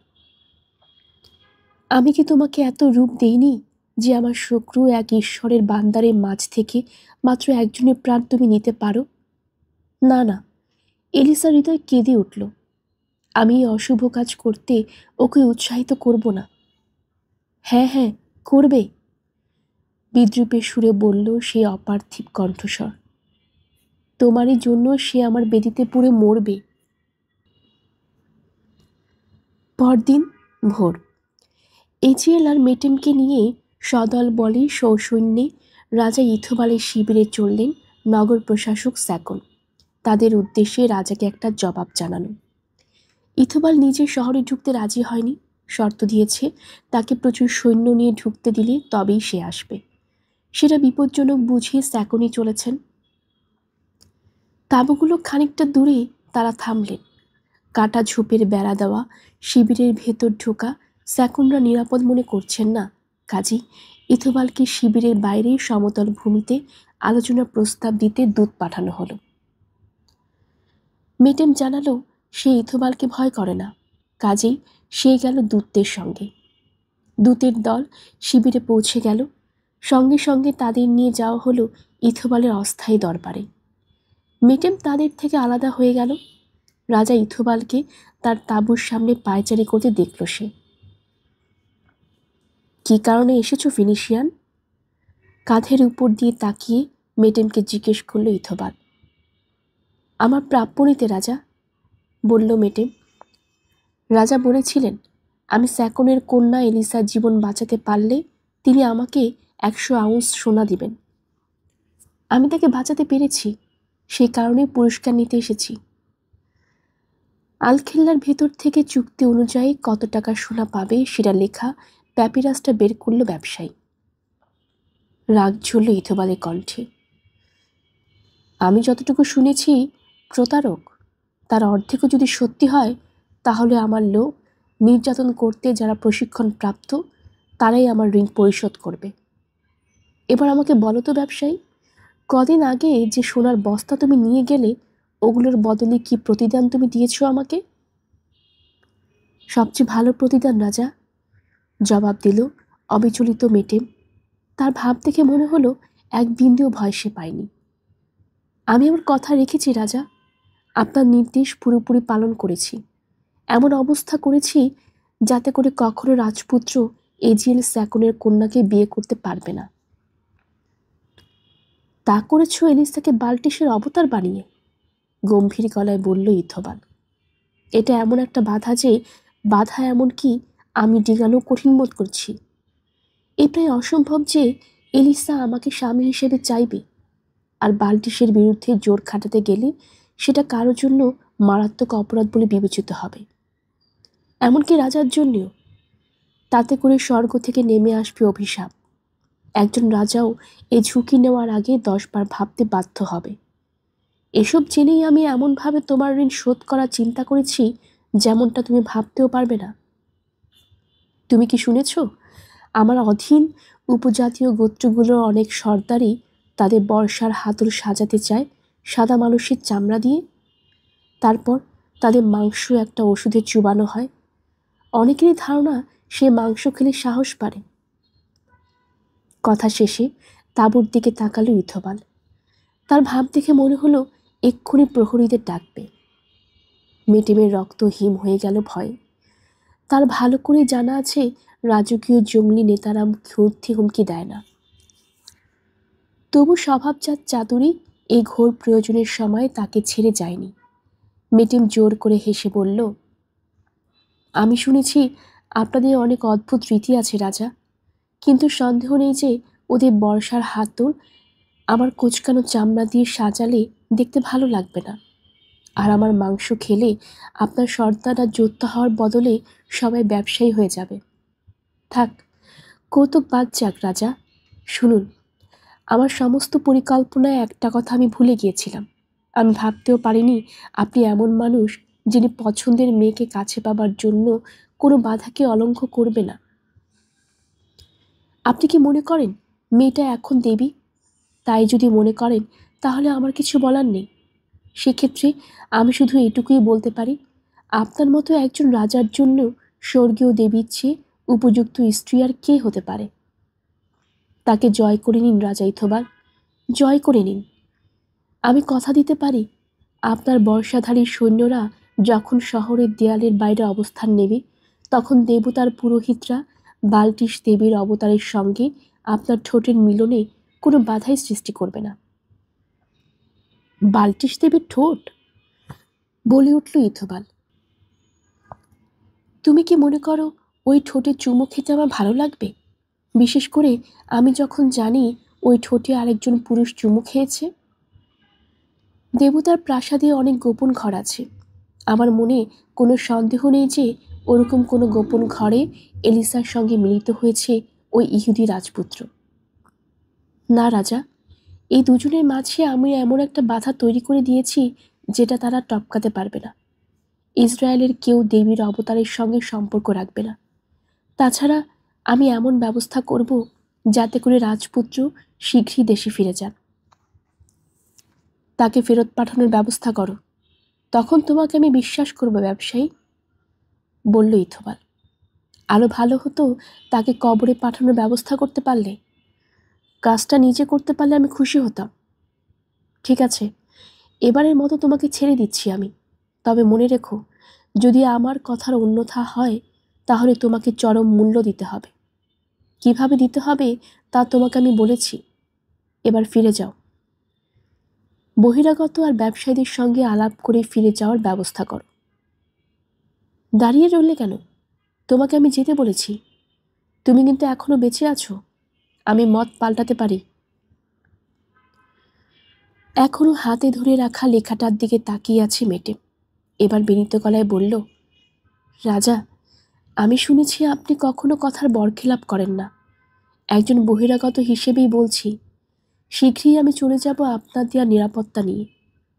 Speaker 1: আমি কি তোমাকে এত রূপ দেইনি যে আমার শত্রু এক ঈশ্বরের বান্দারের মাঝ থেকে মাত্র একজনের প্রাণ তুমি নিতে পারো? না না, এলিসার হৃদয় কেঁদে উঠল। আমি এই অশুভ কাজ করতে ওকে উৎসাহিত করব না। হ্যাঁ হ্যাঁ, করবে, বিদ্রুপের সুরে বলল সেই অপার্থিব কণ্ঠস্বর। তোমারই জন্য সে আমার বেদিতে পুড়ে মরবে। পরদিন ভোর। এজিএল আর মেটেমকে নিয়ে সদল বলে সসৈন্যে রাজা ইথোবালের শিবিরে চললেন নগর প্রশাসক স্যাকন। তাদের উদ্দেশ্যে রাজাকে একটা জবাব জানানো। ইথোবাল নিজে শহরে ঢুকতে রাজি হয়নি, শর্ত দিয়েছে তাকে প্রচুর সৈন্য নিয়ে ঢুকতে দিলে তবেই সে আসবে। সেটা বিপজ্জনক বুঝিয়ে স্যাকনি চলেছেন। তাঁবুগুলো খানিকটা দূরে তারা থামলেন। কাটা ঝোপের বেড়া দেওয়া শিবিরের ভেতর ঢোকা স্যাকুনরা নিরাপদ মনে করছেন না। কাজী ইথোবালকে শিবিরের বাইরে সমতল ভূমিতে আলোচনার প্রস্তাব দিতে দূত পাঠানো হলো। মেটেম জানালো সে ইথোবালকে ভয় করে না, কাজেই সে গেল দূতদের সঙ্গে। দূতের দল শিবিরে পৌঁছে গেল। সঙ্গে সঙ্গে তাদের নিয়ে যাওয়া হলো ইথোবালের অস্থায়ী দরবারে। মেটেম তাদের থেকে আলাদা হয়ে গেল। রাজা ইথোবালকে তার তাঁবুর সামনে পায়চারি করতে দেখল সে। কি কারণে এসেছো ফিনিশিয়ান? কাঁধের উপর দিয়ে তাকিয়ে মেটেমকে জিজ্ঞেস করল ইথোবাল। আমার প্রাপ্য নিতে রাজা, বলল মেটেম। রাজা বলেছিলেন আমি স্যাকনের কন্যা এলিসার জীবন বাঁচাতে পারলে তিনি আমাকে 100 আউন্স সোনা দিবেন। আমি তাকে বাঁচাতে পেরেছি, সেই কারণে পুরস্কার নিতে এসেছি। আলখেল্লার ভেতর থেকে চুক্তি অনুযায়ী কত টাকা সোনা পাবে সেটা লেখা প্যাপিরাসটা বের করল ব্যবসায়ী। রাগ ঝরল ইথোবালের কণ্ঠে। আমি যতটুকু শুনেছি প্রতারক, তার অর্ধেকও যদি সত্যি হয় তাহলে আমার লোক নির্যাতন করতে যারা প্রশিক্ষণ প্রাপ্ত তারাই আমার ঋণ পরিশোধ করবে। এবার আমাকে বলো তো ব্যবসায়ী, কদিন আগে যে সোনার বস্তা তুমি নিয়ে গেলে ওগুলোর বদলে কি প্রতিদান তুমি দিয়েছো আমাকে? সবচেয়ে ভালো প্রতিদান রাজা, জবাব দিল অবিচলিত মেটেম। তার ভাব দেখে মনে হলো এক বিন্দুও ভয় সে পায়নি। আমি আমার কথা রেখেছি রাজা, আপনার নির্দেশ পুরোপুরি পালন করেছি। এমন অবস্থা করেছি যাতে করে কখনো রাজপুত্র এজিএল স্যাকনের কন্যাকে বিয়ে করতে পারবে না। তা করেছ এলিসাকে বাল্টিসের অবতার বানিয়ে, গম্ভীর গলায় বলল ইথোবাল। এটা এমন একটা বাধা যে বাধা এমন কি আমি ডিগানো কঠিন বোধ করছি। এ প্রায় অসম্ভব যে এলিসা আমাকে স্বামী হিসেবে চাইবে, আর বাল্টিসের বিরুদ্ধে জোর খাটাতে গেলে সেটা কারোর জন্য মারাত্মক অপরাধ বলে বিবেচিত হবে, এমনকি রাজার জন্যও। তাতে করে স্বর্গ থেকে নেমে আসবে অভিশাপ। একজন রাজাও এই ঝুঁকি নেওয়ার আগে 10 বার ভাবতে বাধ্য হবে। এসব জেনেই আমি এমনভাবে তোমার ঋণ শোধ করার চিন্তা করেছি যেমনটা তুমি ভাবতেও পারবে না। তুমি কি শুনেছ আমার অধীন উপজাতীয় গোত্রগুলোর অনেক সর্দারই তাদের বর্ষার হাতল সাজাতে চায় সাদা মানুষের চামড়া দিয়ে, তারপর তাদের মাংস একটা ওষুধে চুবানো হয়। অনেকেরই ধারণা সে মাংস খেলে সাহস বাড়ে। কথা শেষে তাঁবুর দিকে তাকালো ইথোবাল। তার ভাব দেখে মনে হলো এক্ষুনি প্রহরীদের ডাকবে। মেটেমের রক্ত হিম হয়ে গেল ভয়ে। তার ভালো করে জানা আছে রাজকীয় জঙ্গলি নেতারা মিথ্যে হুমকি দেয় না। তবু স্বভাবজাত চাতুরী এই ঘোর প্রয়োজনের সময় তাকে ছেড়ে যায়নি। মেটেম জোর করে হেসে বলল, আমি শুনেছি আপনাদের অনেক অদ্ভুত রীতি আছে রাজা, কিন্তু সন্দেহ নেই যে ওদের বর্ষার হাতল আমার কোচকানো চামড়া দিয়ে সাজালে দেখতে ভালো লাগবে না, আর আমার মাংস খেলে আপনার সর্দাররা যোদ্ধা হওয়ার বদলে সবাই ব্যবসায়ী হয়ে যাবে। থাক, কৌতুক বাদ যাক রাজা। শুনুন, আমার সমস্ত পরিকল্পনায় একটা কথা আমি ভুলে গিয়েছিলাম। আমি ভাবতেও পারিনি আপনি এমন মানুষ যিনি পছন্দের মেয়েকে কাছে পাবার জন্য কোনো বাধাকে অলঙ্ঘ করবে না। আপনি কি মনে করেন মেয়েটা এখন দেবী? তাই যদি মনে করেন তাহলে আমার কিছু বলার নেই। সেক্ষেত্রে আমি শুধু এটুকুই বলতে পারি, আপনার মতো একজন রাজার জন্য স্বর্গীয় দেবীর চেয়ে উপযুক্ত স্ত্রী আর কে হতে পারে? তাকে জয় করে নিন রাজা ইথোবাল, জয় করে নিন। আমি কথা দিতে পারি আপনার বর্ষাধারী সৈন্যরা যখন শহরের দেয়ালের বাইরে অবস্থান নেবে তখন দেবতার পুরোহিতরা বাল্টিস দেবীর অবতারের সঙ্গে আপনার ঠোঁটের মিলনে কোনো বাধাই সৃষ্টি করবে না। বাল্টিস দেবীর ঠোঁট? বলে উঠল ইথোবাল। তুমি কি মনে করো ওই ঠোঁটে চুমু খেতে আমার ভালো লাগবে? বিশেষ করে আমি যখন জানি ওই ঠোঁটে আরেকজন পুরুষ চুমু খেয়েছে। দেবতার প্রাসাদে অনেক গোপন ঘর আছে। আমার মনে কোনো সন্দেহ নেই যে ওরকম কোনো গোপন ঘরে এলিসার সঙ্গে মিলিত হয়েছে ওই ইহুদি রাজপুত্র। না রাজা, এই দুজনের মাঝে আমি এমন একটা বাধা তৈরি করে দিয়েছি যেটা তারা টপকাতে পারবে না। ইসরায়েলের কেউ দেবীর অবতারের সঙ্গে সম্পর্ক রাখবে না। তাছাড়া আমি এমন ব্যবস্থা করব যাতে করে রাজপুত্র শীঘ্রই দেশে ফিরে যান। তাকে ফেরত পাঠানোর ব্যবস্থা করো, তখন তোমাকে আমি বিশ্বাস করব ব্যবসায়ী, বলল ইথোবাল। আরও ভালো হতো তাকে কবরে পাঠানোর ব্যবস্থা করতে পারলে। কাজটা নিজে করতে পারলে আমি খুশি হতাম। ঠিক আছে, এবারের মতো তোমাকে ছেড়ে দিচ্ছি আমি। তবে মনে রেখো, যদি আমার কথার অন্যথা হয় তাহলে তোমাকে চরম মূল্য দিতে হবে। কিভাবে দিতে হবে তা তোমাকে আমি বলেছি। এবার ফিরে যাও। বহিরাগত আর ব্যবসায়ীদের সঙ্গে আলাপ করে ফিরে যাওয়ার ব্যবস্থা করো। দাঁড়িয়ে রইলে কেন? তোমাকে আমি যেতে বলেছি। তুমি কিন্তু এখনো বেঁচে আছো। আমি মত পাল্টাতে পারি। এখনো হাতে ধরে রাখা লেখাটার দিকে তাকিয়ে আছে মেটে। এবার বিনীত গলায় বলল, রাজা, আমি শুনেছি আপনি কখনো কথার বরখেলাপ করেন না। একজন বহিরাগত হিসেবেই বলছি, শীঘ্রই আমি চলে যাব আপনার দেওয়া নিরাপত্তা নিয়ে।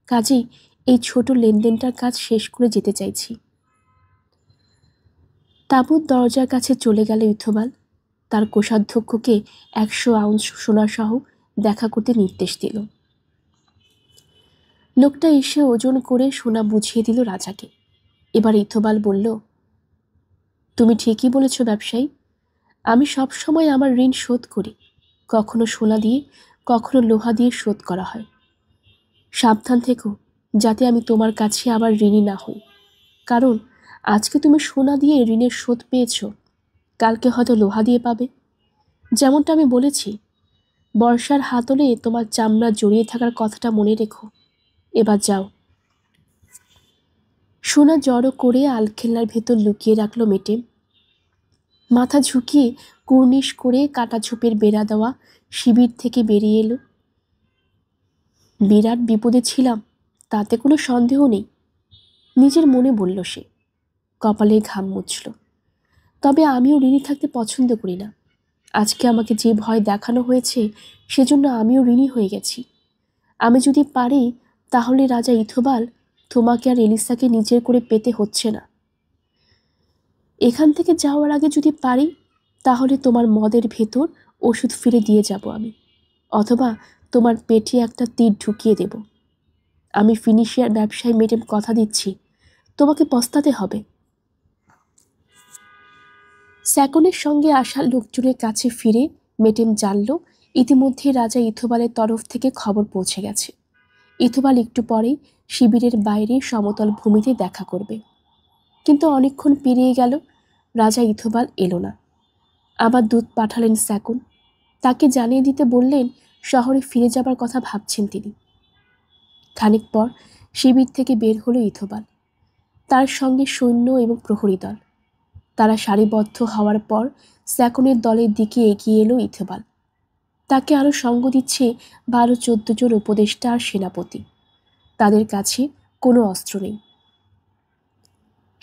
Speaker 1: কাজেই এই ছোট লেনদেনটার কাজ শেষ করে যেতে চাইছি। তাঁবুর দরজার কাছে চলে গেল ইথোবাল। তার কোষাধ্যক্ষকে 100 আউন্স সোনাসহ দেখা করতে নির্দেশ দিল। লোকটা এসে ওজন করে সোনা বুঝিয়ে দিল রাজাকে। এবার ইথোবাল বলল, তুমি ঠিকই বলেছ ব্যবসায়ী। আমি সব সময় আমার ঋণ শোধ করি। কখনো সোনা দিয়ে, কখনো লোহা দিয়ে শোধ করা হয়। সাবধান থেকো যাতে আমি তোমার কাছে আবার ঋণী না হই। কারণ আজকে তুমি সোনা দিয়ে ঋণের শোধ পেয়েছ, কালকে হয়তো লোহা দিয়ে পাবে। যেমনটা আমি বলেছি, বর্ষার হাতলে তোমার চামড়া জড়িয়ে থাকার কথাটা মনে রেখো। এবার যাও। সোনা জড়ো করে আলখেল্লার ভেতর লুকিয়ে রাখলো মেটে। মাথা ঝুঁকিয়ে কুর্নিশ করে কাটা ঝোপের বেড়া দেওয়া শিবির থেকে বেরিয়ে এলো। বিরাট বিপদে ছিলাম, তাতে কোনো সন্দেহ নেই, নিজের মনে বলল সে। কপালে ঘাম মুছল। তবে আমিও ঋণী থাকতে পছন্দ করি না। আজকে আমাকে যে ভয় দেখানো হয়েছে সেজন্য আমিও ঋণী হয়ে গেছি। আমি যদি পারি তাহলে রাজা ইথোবাল, তোমাকে আর এলিসাকে নিজের করে পেতে হচ্ছে না। এখান থেকে যাওয়ার আগে যদি পারি তাহলে তোমার মদের ভেতর ওষুধ ফিরে দিয়ে যাব আমি, অথবা তোমার পেটে একটা তীর ঢুকিয়ে দেব। আমি ফিনিশিয়ার ব্যবসায়ী মেডাম, কথা দিচ্ছি, তোমাকে পস্তাতে হবে। স্যাকনের সঙ্গে আসা লোকজনের কাছে ফিরে মেটেম জানল ইতিমধ্যে রাজা ইথোবালের তরফ থেকে খবর পৌঁছে গেছে। ইথোবাল একটু পরেই শিবিরের বাইরে সমতল ভূমিতে দেখা করবে। কিন্তু অনেকক্ষণ পেরিয়ে গেল, রাজা ইথোবাল এলো না। আবার দূত পাঠালেন স্যাকুন। তাকে জানিয়ে দিতে বললেন শহরে ফিরে যাবার কথা ভাবছেন তিনি। খানিক পর শিবির থেকে বের হলো ইথোবাল, তার সঙ্গে সৈন্য এবং প্রহরী দল। তারা সারিবদ্ধ হওয়ার পর স্যাকুনের দলের দিকে এগিয়ে এলো ইথোবাল। তাকে আরও সঙ্গ দিচ্ছে 12-14 জন উপদেষ্টা আর সেনাপতি। তাদের কাছে কোনো অস্ত্র নেই।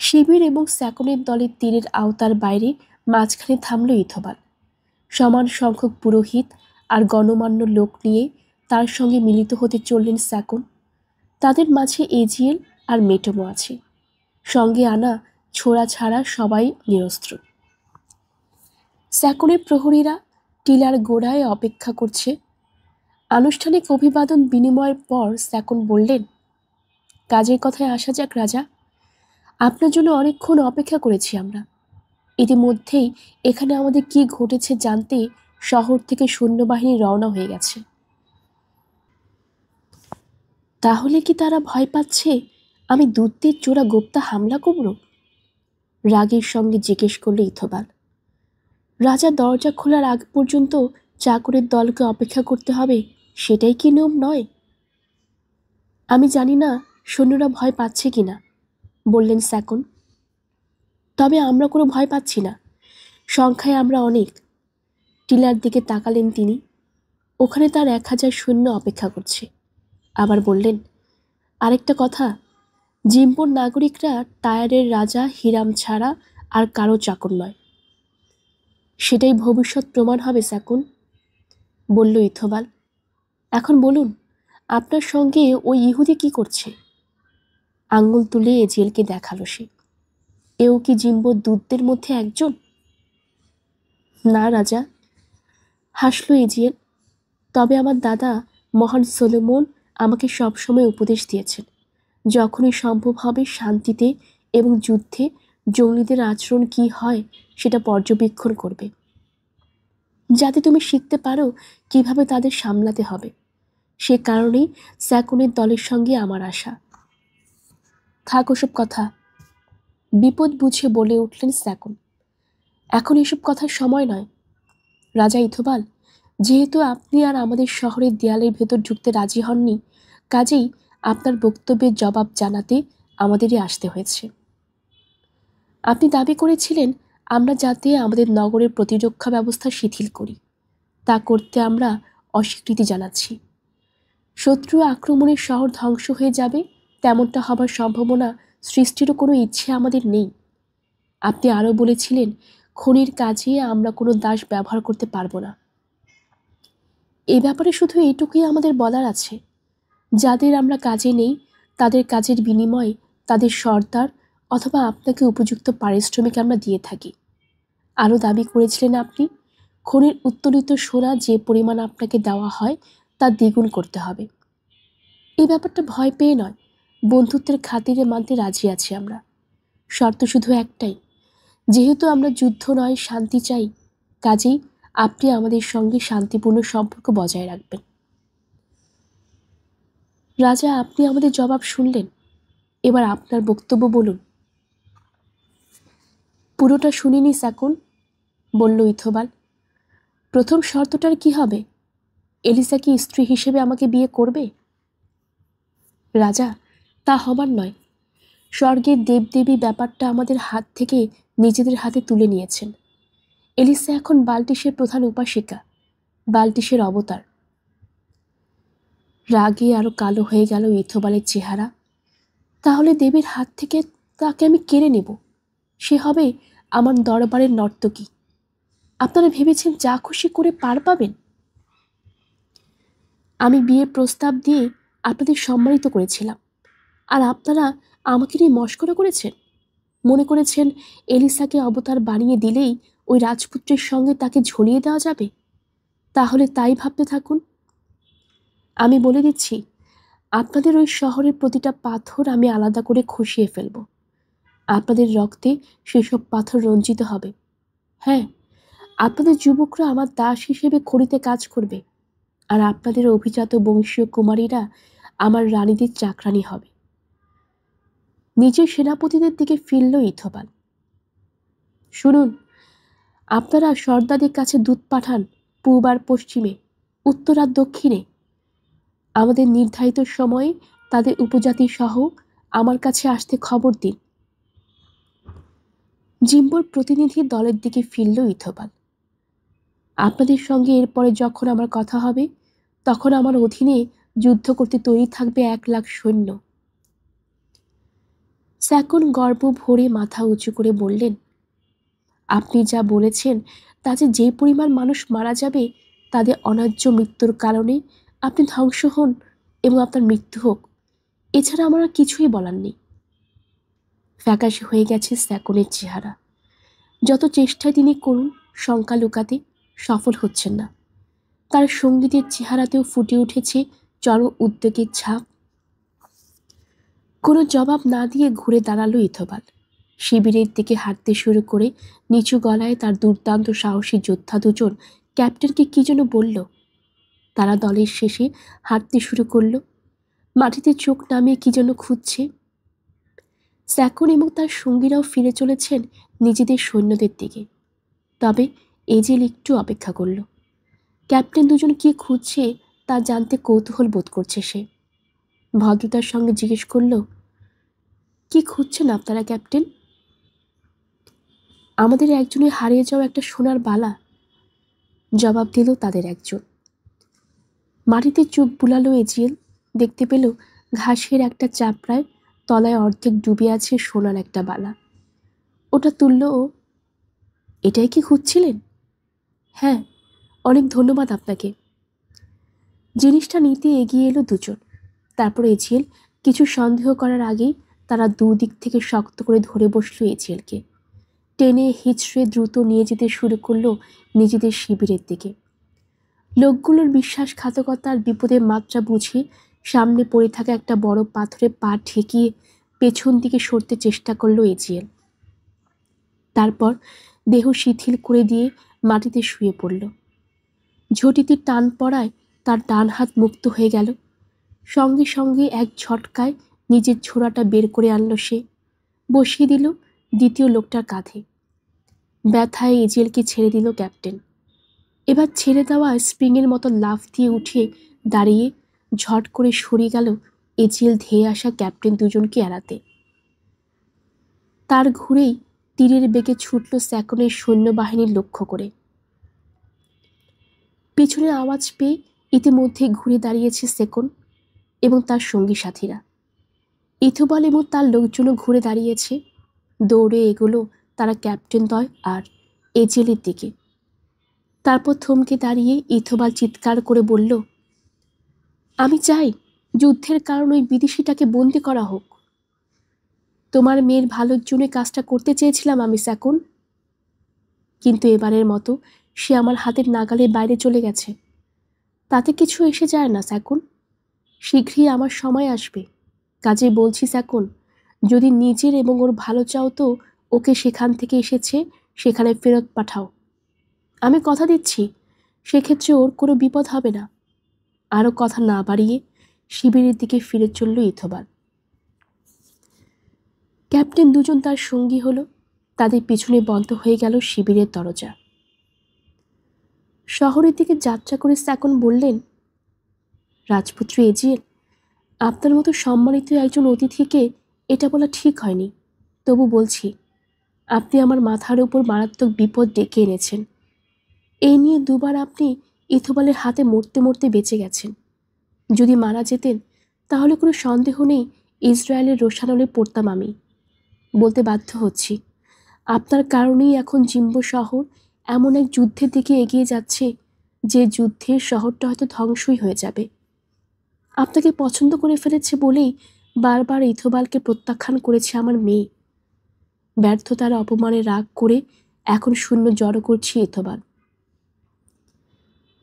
Speaker 1: শিবির এবং স্যাকুনের দলের তীরের আওতার বাইরে মাঝখানে থামল ইথোবাল। সমান সংখ্যক পুরোহিত আর গণমান্য লোক নিয়ে তার সঙ্গে মিলিত হতে চললেন স্যাকুন। তাদের মাঝে এজিয়েল আর মেটোমো আছে। সঙ্গে আনা ছোড়া ছাড়া সবাই নিরস্ত্র। স্যাকুনের প্রহরীরা টিলার গোড়ায় অপেক্ষা করছে। আনুষ্ঠানিক অভিবাদন বিনিময়ের পর স্যাকুন বললেন, কাজের কথায় আসা যাক রাজা। আপনার জন্য অনেকক্ষণ অপেক্ষা করেছি আমরা। ইতিমধ্যেই এখানে আমাদের কি ঘটেছে জানতে শহর থেকে সৈন্যবাহিনী রওনা হয়ে গেছে। তাহলে কি তারা ভয় পাচ্ছে আমি দূতদের চোরা গোপ্তা হামলা করব? রাগের সঙ্গে জিজ্ঞেস করল ইথোবাল। রাজা দরজা খোলার আগ পর্যন্ত চাকরের দলকে অপেক্ষা করতে হবে, সেটাই কি নিয়ম নয়? আমি জানি না সৈন্যরা ভয় পাচ্ছে কিনা, বললেন স্যাকুন। তবে আমরা কোনো ভয় পাচ্ছি না, সংখ্যায় আমরা অনেক। টিলার দিকে তাকালেন তিনি। ওখানে তার 1000 সৈন্য অপেক্ষা করছে। আবার বললেন, আরেকটা কথা, জিম্বোর নাগরিকরা টায়ারের রাজা হিরাম ছাড়া আর কারো চাকর নয়। সেটাই ভবিষ্যৎ প্রমাণ হবে স্যাকুন। বলল ইথোবাল। এখন বলুন, আপনার সঙ্গে ওই ইহুদি কি করছে? আঙ্গুল তুলে এজিয়েলকে দেখালো সে। এও কি জিম্বোর দূতদের মধ্যে একজন? না রাজা, হাসল এজিয়েল। তবে আমার দাদা মহান সলোমন আমাকে সবসময় উপদেশ দিয়েছেন, যখনই সম্ভব হবে শান্তিতে এবং যুদ্ধে জঙ্গিদের আচরণ কি হয় সেটা পর্যবেক্ষণ করবে, যাতে তুমি শিখতে পারো কিভাবে তাদের সামলাতে হবে। সে কারণেই স্যাকনের দলের সঙ্গে আমার আশা। থাক ওসব কথা, বিপদ বুঝে বলে উঠলেন স্যাকন। এখন এসব কথার সময় নয়। রাজা ইথোবাল, যেহেতু আপনি আর আমাদের শহরের দেয়ালের ভেতর ঢুকতে রাজি হননি, কাজেই আপনার বক্তব্যের জবাব জানাতে আমাদেরই আসতে হয়েছে। আপনি দাবি করেছিলেন আমরা যাতে আমাদের নগরের প্রতিরক্ষা ব্যবস্থা শিথিল করি। তা করতে আমরা অস্বীকৃতি জানাচ্ছি। শত্রু আক্রমণের শহর ধ্বংস হয়ে যাবে তেমনটা হবার সম্ভাবনা সৃষ্টিরও কোনো ইচ্ছে আমাদের নেই। আপনি আরও বলেছিলেন খনির কাজে আমরা কোনো দাস ব্যবহার করতে পারবো না। এই ব্যাপারে শুধু এইটুকুই আমাদের বলার আছে, যাদের আমরা কাজে নেই তাদের কাজের বিনিময়ে তাদের সর্দার অথবা আপনাকে উপযুক্ত পারিশ্রমিক আমরা দিয়ে থাকি। আরও দাবি করেছিলেন আপনি খনির উত্তোলিত সোনা যে পরিমাণ আপনাকে দেওয়া হয় তা দ্বিগুণ করতে হবে। এই ব্যাপারটা ভয় পেয়ে নয়, বন্ধুত্বের খাতিরে মানতে রাজি আছি আমরা। শর্ত শুধু একটাই, যেহেতু আমরা যুদ্ধ নয় শান্তি চাই, কাজেই আপনি আমাদের সঙ্গে শান্তিপূর্ণ সম্পর্ক বজায় রাখবেন। রাজা, আপনি আমাদের জবাব শুনলেন, এবার আপনার বক্তব্য বলুন। পুরোটা শুনিনি স্যাকন, বলল ইথোবাল। প্রথম শর্তটার কি হবে? এলিসা কি স্ত্রী হিসেবে আমাকে বিয়ে করবে? রাজা, তা হবার নয়। স্বর্গের দেবদেবী ব্যাপারটা আমাদের হাত থেকে নিজেদের হাতে তুলে নিয়েছেন। এলিসা এখন বাল্টিসের প্রধান উপাসিকা, বাল্টিসের অবতার। রাগে আরো কালো হয়ে গেল ইথোবালের চেহারা। তাহলে দেবীর হাত থেকে তাকে আমি কেড়ে নেব, সে হবে আমার দরবারের নর্তকী। আপনারা ভেবেছেন যা খুশি করে পার পাবেন? আমি বিয়ের প্রস্তাব দিয়ে আপনাদের সম্মানিত করেছিলাম, আর আপনারা আমাকে নিয়ে মশকরা করেছেন। মনে করেছেন এলিসাকে অবতার বানিয়ে দিলেই ওই রাজপুত্রের সঙ্গে তাকে ঝুলিয়ে দেওয়া যাবে। তাহলে তাই ভাবতে থাকুন। আমি বলে দিচ্ছি, আপনাদের ওই শহরের প্রতিটা পাথর আমি আলাদা করে খসিয়ে ফেলব। আপনাদের রক্তে সেসব পাথর রঞ্জিত হবে। হ্যাঁ, আপনাদের যুবকরা আমার দাস হিসেবে খড়িতে কাজ করবে, আর আপনাদের অভিজাত বংশীয় কুমারীরা আমার রানীদের চাকরানি হবে। নিজের সেনাপতিদের দিকে ফিরল ইথোবাল। শুনুন, আপনারা সর্দারদের কাছে দূত পাঠান পূব আর পশ্চিমে, উত্তর আর দক্ষিণে। আমাদের নির্ধারিত সময়ে তাদের উপজাতি সহ আমার কাছে আসতে খবর দিন। জিম্বোর প্রতিনিধি দলের দিকে ফিরল ইথোবাল। আপনাদের সঙ্গে এরপরে যখন আমার কথা হবে, তখন আমার অধীনে যুদ্ধ করতে তৈরি থাকবে 1,00,000 সৈন্য। স্যাকন গর্ব ভরে মাথা উঁচু করে বললেন, আপনি যা বলেছেন তাতে যে পরিমাণ মানুষ মারা যাবে, তাদের অন্যায্য মৃত্যুর কারণে আপনি ধ্বংস হন এবং আপনার মৃত্যু হোক, এছাড়া আমার আর কিছুই বলার নেই। ফ্যাকাশে হয়ে গেছে স্যাকনের চেহারা। যত চেষ্টায় তিনি করুন শঙ্কা লুকাতে, সফল হচ্ছেন না। তার সঙ্গীদের চেহারাতেও ফুটে উঠেছে চরম উদ্বেগের ছাপ। কোনো জবাব না দিয়ে ঘুরে দাঁড়ালো ইথোবাল। শিবিরের দিকে হাঁটতে শুরু করে নিচু গলায় তার দুর্দান্ত সাহসী যোদ্ধা দুজন ক্যাপ্টেনকে কি যেন বলল। তারা দলের শেষে হাঁটতে শুরু করল, মাটিতে চোখ নামিয়ে কি যেন খুঁজছে। স্যাকন এবং তার সঙ্গীরাও ফিরে চলেছেন নিজেদের সৈন্যদের দিকে। তবে এজেল একটু অপেক্ষা করল। ক্যাপ্টেন দুজন কি খুঁজছে তা জানতে কৌতূহল বোধ করছে সে। ভদ্রতার সঙ্গে জিজ্ঞেস করল, কি খুঁজছেন আপনারা ক্যাপ্টেন? আমাদের একজনের হারিয়ে যাওয়া একটা সোনার বালা, জবাব দিল তাদের একজন। মাটিতে চোখ বুলালো এজিয়েল। দেখতে পেল ঘাসের একটা চাপড়ায় তলায় অর্ধেক ডুবে আছে সোনার একটা বালা। ওটা তুলল ও। এটাই কি খুঁজছিলেন? হ্যাঁ, অনেক ধন্যবাদ আপনাকে। জিনিসটা নিতে এগিয়ে এলো দুজন। তারপর এজিএল কিছু সন্দেহ করার আগেই তারা দুদিক থেকে শক্ত করে ধরে বসলো এজিএলকে। টেনে হিচড়ে দ্রুত নিয়ে যেতে শুরু করলো নিজেদের শিবিরের দিকে। লোকগুলোর বিশ্বাসঘাতকতার বিপদের মাত্রা বুঝে সামনে পড়ে থাকা একটা বড় পাথরে পা ঠেকিয়ে পেছন দিকে সরতে চেষ্টা করলো এজিএল। তারপর দেহ শিথিল করে দিয়ে মাটিতে শুয়ে পড়ল। ঝটিতে টান পড়ায় তার ডান হাত মুক্ত হয়ে গেল। সঙ্গে সঙ্গে এক ঝটকায় নিজের ছোড়াটা বের করে আনলো সে, বসিয়ে দিল দ্বিতীয় লোকটার কাঁধে। ব্যথায় এজিএলকে ছেড়ে দিল ক্যাপ্টেন। এবার ছেড়ে দেওয়া স্প্রিংয়ের মতো লাফ দিয়ে উঠে দাঁড়িয়ে ঝট করে সরে গেল এজিএল ধেয়ে আসা ক্যাপ্টেন দুজনকে এড়াতে। তার ঘুরেই তীরের বেগে ছুটল স্যাকনের সৈন্যবাহিনীর লক্ষ্য করে। পেছনের আওয়াজ পেয়ে ইতিমধ্যে ঘুরে দাঁড়িয়েছে সেকন এবং তার সঙ্গী সাথীরা। ইথোবাল এবং তার লোকজনও ঘুরে দাঁড়িয়েছে। দৌড়ে এগোলো তারা ক্যাপ্টেন দ্বয় আর এজিএলের দিকে। তারপর থমকে দাঁড়িয়ে ইথোবাল চিৎকার করে বলল, আমি চাই যুদ্ধের কারণ ওই বিদেশিটাকে বন্দি করা হোক। তোমার মেয়ের ভালোর জন্য কাজটা করতে চেয়েছিলাম আমি স্যাকন, কিন্তু এবারের মতো সে আমার হাতের নাগালের বাইরে চলে গেছে। তাতে কিছু এসে যায় না স্যাকন, শীঘ্রই আমার সময় আসবে। কাজে বলছি স্যাকন, যদি নিজের এবং ওর ভালো চাও তো ওকে সেখান থেকে এসেছে সেখানে ফেরত পাঠাও। আমি কথা দিচ্ছি সেক্ষেত্রে ওর কোনো বিপদ হবে না। আরও কথা না বাড়িয়ে শিবিরের দিকে ফিরে চলল ইথোবাল। ক্যাপ্টেন দুজন তার সঙ্গী হলো। তাদের পিছনে বন্ধ হয়ে গেল শিবিরের দরজা। শহরের দিকে যাত্রা করে স্যাকন বললেন, রাজপুত্র এজিএল, আপনার মতো সম্মানিত একজন অতিথিকে এটা বলা ঠিক হয়নি। তবু বলছি, আপনি আমার মাথার উপর মারাত্মক বিপদ ডেকে এনেছেন। এই নিয়ে দুবার আপনি ইথোবালের হাতে মরতে মরতে বেঁচে গেছেন। যদি মারা যেতেন তাহলে কোনো সন্দেহ নেই ইসরায়েলের রোষানলে পড়তাম আমি। বলতে বাধ্য হচ্ছি, আপনার কারণেই এখন জিম্বো শহর এমন এক যুদ্ধের দিকে এগিয়ে যাচ্ছে যে যুদ্ধে শহরটা হয়তো ধ্বংসই হয়ে যাবে। আপনাকে পছন্দ করে ফেলেছে বলেই বারবার ইথোবালকে প্রত্যাখ্যান করেছে আমার মেয়ে। ব্যর্থতার অপমানে রাগ করে এখন শূন্য জড়ো করছি ইথোবাল।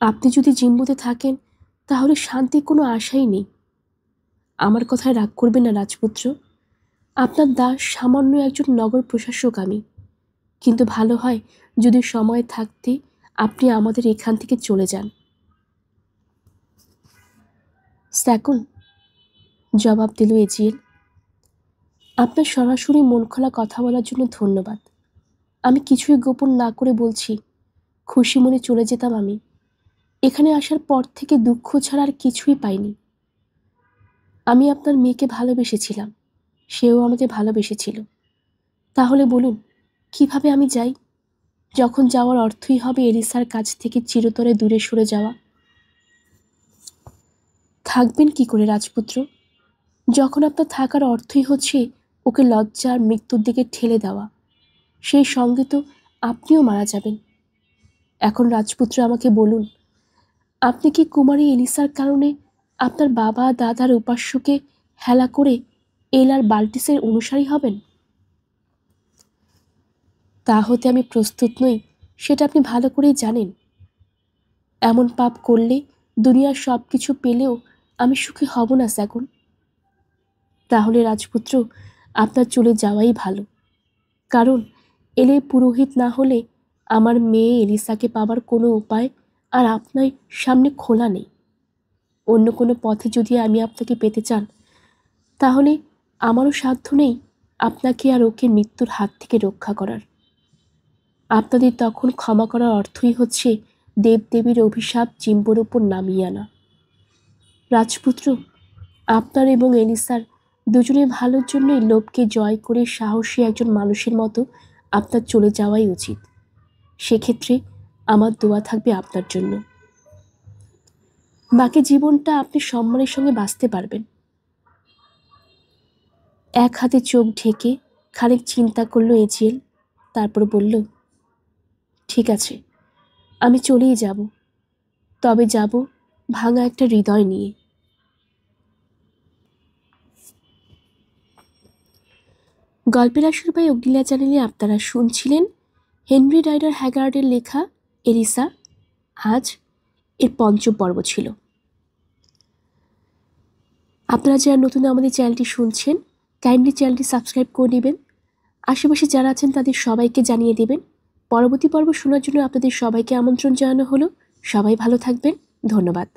Speaker 1: আপনি যদি জিম্বোতে থাকেন তাহলে শান্তির কোনো আশাই নেই। আমার কথায় রাগ করবেন না রাজপুত্র, আপনার দাস সামান্য একজন নগর প্রশাসক আমি। কিন্তু ভালো হয় যদি সময় থাকতে আপনি আমাদের এখান থেকে চলে যান। স্যাকন, জবাব দিল এজিএল, আপনার সরাসরি মন খোলা কথা বলার জন্য ধন্যবাদ। আমি কিছুই গোপন না করে বলছি, খুশি মনে চলে যেতাম আমি। এখানে আসার পর থেকে দুঃখ ছাড়া আর কিছুই পাইনি। আমি আপনার মেয়েকে ভালোবেসেছিলাম, সেও আমাকে ভালোবেসেছিল। তাহলে বলুন, কিভাবে আমি যাই, যখন যাওয়ার অর্থই হবে এলিসার কাছ থেকে চিরতরে দূরে সরে যাওয়া? থাকবেন কি করে রাজপুত্র, যখন আপনার থাকার অর্থই হচ্ছে ওকে লজ্জা আর মৃত্যুর দিকে ঠেলে দেওয়া? সেই সঙ্গে তো আপনিও মারা যাবেন। এখন রাজপুত্র আমাকে বলুন, আপনি কি কুমারী এলিসার কারণে আপনার বাবা দাদার উপাস্যকে হেলা করে এল আর বাল্টিসের অনুসারী হবেন? তা হতে আমি প্রস্তুত নই, সেটা আপনি ভালো করেই জানেন। এমন পাপ করলে দুনিয়ার সব কিছু পেলেও আমি সুখী হব না স্যাগুন। তাহলে রাজপুত্র, আপনার চলে যাওয়াই ভালো, কারণ এলে পুরোহিত না হলে আমার মেয়ে এলিসাকে পাবার কোনো উপায় আর আপনার সামনে খোলা নেই। অন্য কোনো পথে যদি আমি আপনাকে পেতে চান তাহলে আমারও সাধ্য নেই আপনাকে আর ওকে মৃত্যুর হাত থেকে রক্ষা করার। আপনাদের তখন ক্ষমা করার অর্থই হচ্ছে দেবদেবীর অভিশাপ জিম্বোর ওপর নামিয়ে আনা। রাজপুত্র, আপনার এবং এলিসার দুজনের ভালোর জন্যই লোভকে জয় করে সাহসী একজন মানুষের মতো আপনার চলে যাওয়াই উচিত। সেক্ষেত্রে আমার দোয়া থাকবে আপনার জন্য। বাকি জীবনটা আপনি সম্মানের সঙ্গে বাঁচতে পারবেন। এক হাতে চোখ ঢেকে খানিক চিন্তা করল এজিএল, তারপর বলল, ঠিক আছে, আমি চলেই যাব। তবে যাব ভাঙা একটা হৃদয় নিয়ে। গল্পের আসর বাই অগ্নিলা চ্যানেলে আপনারা শুনছিলেন হেনরি রাইডার হ্যাগার্ডের লেখা এলিসা। আজ এর পঞ্চম পর্ব ছিল। আপনারা যারা নতুন আমাদের চ্যানেলটি শুনছেন, কাইন্ডলি চ্যানেলটি সাবস্ক্রাইব করে নেবেন। আশেপাশে যারা আছেন তাদের সবাইকে জানিয়ে দেবেন। পরবর্তী পর্ব শোনার জন্য আপনাদের সবাইকে আমন্ত্রণ জানানো হলো। সবাই ভালো থাকবেন। ধন্যবাদ।